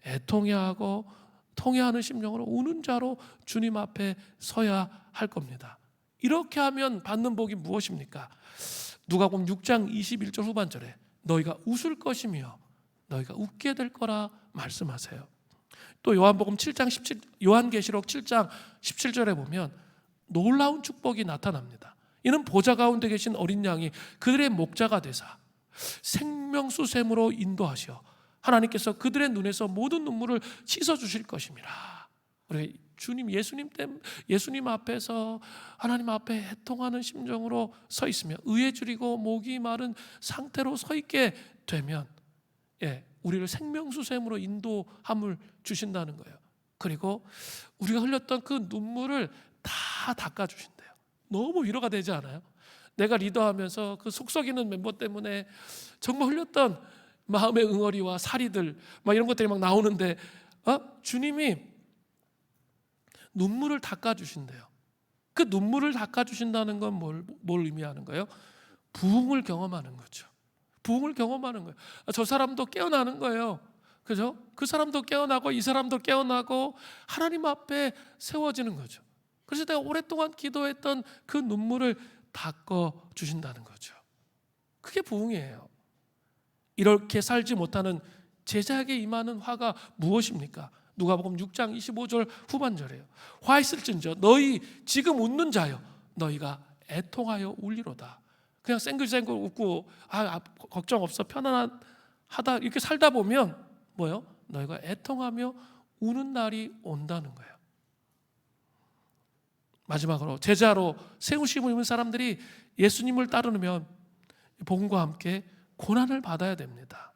애통해하고 통해하는 심령으로 우는 자로 주님 앞에 서야 할 겁니다. 이렇게 하면 받는 복이 무엇입니까? 누가복음 6장 21절 후반절에 너희가 웃을 것이며 너희가 웃게 될 거라 말씀하세요. 또 요한복음 7장 17, 요한계시록 7장 17절에 보면 놀라운 축복이 나타납니다. 이는 보좌 가운데 계신 어린 양이 그들의 목자가 되사 생명수샘으로 인도하시어 하나님께서 그들의 눈에서 모든 눈물을 씻어 주실 것임이라. 우리 주님 예수님 앞에서 하나님 앞에 애통하는 심정으로 서 있으며 의에 줄이고 목이 마른 상태로 서 있게 되면 우리를 생명수샘으로 인도함을 주신다는 거예요. 그리고 우리가 흘렸던 그 눈물을 다 닦아주신대요. 너무 위로가 되지 않아요? 내가 리더하면서 그 속썩이는 멤버 때문에 정말 흘렸던 마음의 응어리와 사리들 막 이런 것들이 막 나오는데 주님이 눈물을 닦아주신대요. 그 눈물을 닦아주신다는 건 뭘 의미하는 거예요? 부흥을 경험하는 거죠. 부흥을 경험하는 거예요. 저 사람도 깨어나는 거예요. 그죠? 그 사람도 깨어나고 이 사람도 깨어나고 하나님 앞에 세워지는 거죠. 그래서 내가 오랫동안 기도했던 그 눈물을 닦아 주신다는 거죠. 그게 부흥이에요. 이렇게 살지 못하는 제자에게 임하는 화가 무엇입니까? 누가복음 6장 25절 후반절이에요. 화 있을진저 너희 지금 웃는 자여 너희가 애통하여 울리로다. 그냥 쌩글쌩글 웃고 걱정 없어 편안하다 이렇게 살다 보면 뭐요? 너희가 애통하며 우는 날이 온다는 거예요. 마지막으로 제자로 세우심을 입은 사람들이 예수님을 따르면 복음과 함께 고난을 받아야 됩니다.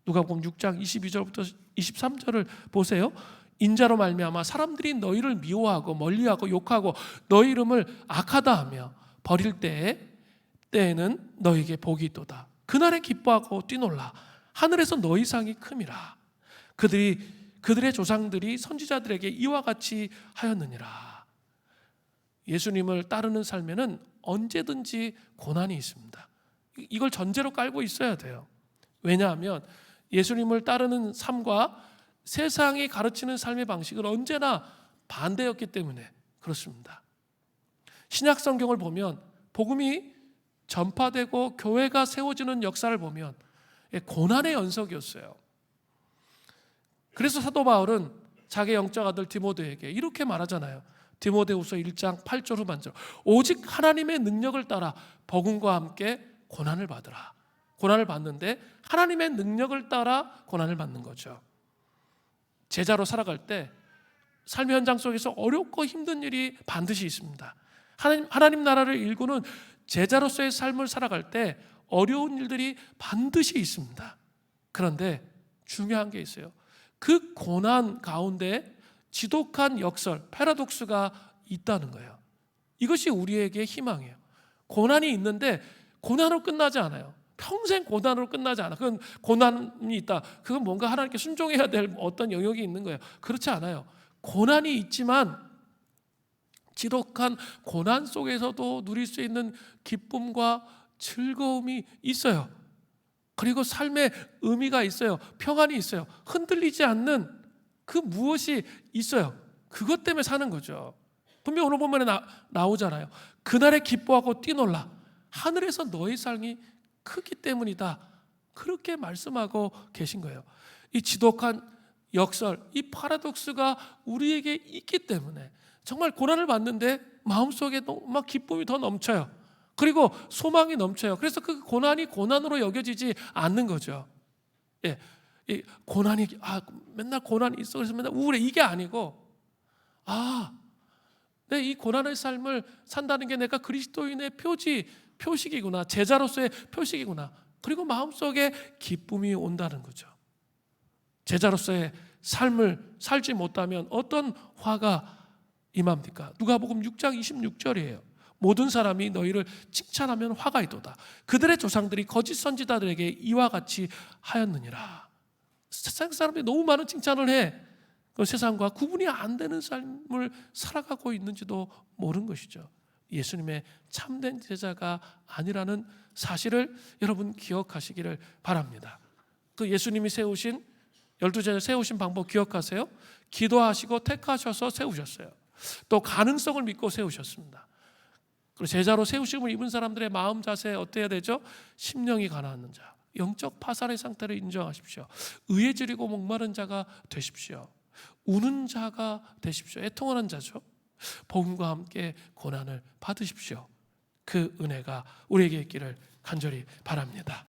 누가복음 6장 22절부터 23절을 보세요. 인자로 말미암아 사람들이 너희를 미워하고 멀리하고 욕하고 너희 이름을 악하다 하며 버릴 때에는 너희에게 복이 있도다. 그날에 기뻐하고 뛰놀라. 하늘에서 너희 상이 큼이라. 그들의 조상들이 선지자들에게 이와 같이 하였느니라. 예수님을 따르는 삶에는 언제든지 고난이 있습니다. 이걸 전제로 깔고 있어야 돼요. 왜냐하면 예수님을 따르는 삶과 세상이 가르치는 삶의 방식은 언제나 반대였기 때문에 그렇습니다. 신약 성경을 보면 복음이 전파되고 교회가 세워지는 역사를 보면 고난의 연속이었어요. 그래서 사도 바울은 자기 영적 아들 디모데에게 이렇게 말하잖아요. 디모데후서 1장 8절 후반절 오직 하나님의 능력을 따라 복음과 함께 고난을 받으라. 고난을 받는데 하나님의 능력을 따라 고난을 받는 거죠. 제자로 살아갈 때 삶의 현장 속에서 어렵고 힘든 일이 반드시 있습니다. 하나님 나라를 일구는 제자로서의 삶을 살아갈 때 어려운 일들이 반드시 있습니다. 그런데 중요한 게 있어요. 그 고난 가운데 지독한 역설, 패러독스가 있다는 거예요. 이것이 우리에게 희망이에요. 고난이 있는데 고난으로 끝나지 않아요. 평생 고난으로 끝나지 않아. 그건 고난이 있다. 그건 뭔가 하나님께 순종해야 될 어떤 영역이 있는 거예요. 그렇지 않아요. 고난이 있지만 지독한 고난 속에서도 누릴 수 있는 기쁨과 즐거움이 있어요. 그리고 삶의 의미가 있어요. 평안이 있어요. 흔들리지 않는 그 무엇이 있어요. 그것 때문에 사는 거죠. 분명 오늘 본문에 나오잖아요. 그날에 기뻐하고 뛰놀라. 하늘에서 너의 삶이 크기 때문이다. 그렇게 말씀하고 계신 거예요. 이 지독한 역설, 이 파라독스가 우리에게 있기 때문에 정말 고난을 받는데 마음속에 막 기쁨이 더 넘쳐요. 그리고 소망이 넘쳐요. 그래서 그 고난이 고난으로 여겨지지 않는 거죠. 예, 이 고난이 맨날 고난이 있어 그래서 맨날 우울해 이게 아니고 내 이 고난의 삶을 산다는 게 내가 그리스도인의 표식이구나, 제자로서의 표식이구나. 그리고 마음속에 기쁨이 온다는 거죠. 제자로서의 삶을 살지 못하면 어떤 화가 임합니까? 누가복음 6장 26절이에요. 모든 사람이 너희를 칭찬하면 화가 있도다. 그들의 조상들이 거짓 선지자들에게 이와 같이 하였느니라. 세상 사람들이 너무 많은 칭찬을 해. 그 세상과 구분이 안 되는 삶을 살아가고 있는지도 모르는 것이죠. 예수님의 참된 제자가 아니라는 사실을 여러분 기억하시기를 바랍니다. 그 예수님이 세우신 12제자 세우신 방법 기억하세요? 기도하시고 택하셔서 세우셨어요. 또 가능성을 믿고 세우셨습니다. 그리고 제자로 세우심을 입은 사람들의 마음 자세 어때야 되죠? 심령이 가난한 자, 영적 파산의 상태를 인정하십시오. 의에 지리고 목마른 자가 되십시오. 우는 자가 되십시오. 애통하는 자죠. 복음과 함께 고난을 받으십시오. 그 은혜가 우리에게 있기를 간절히 바랍니다.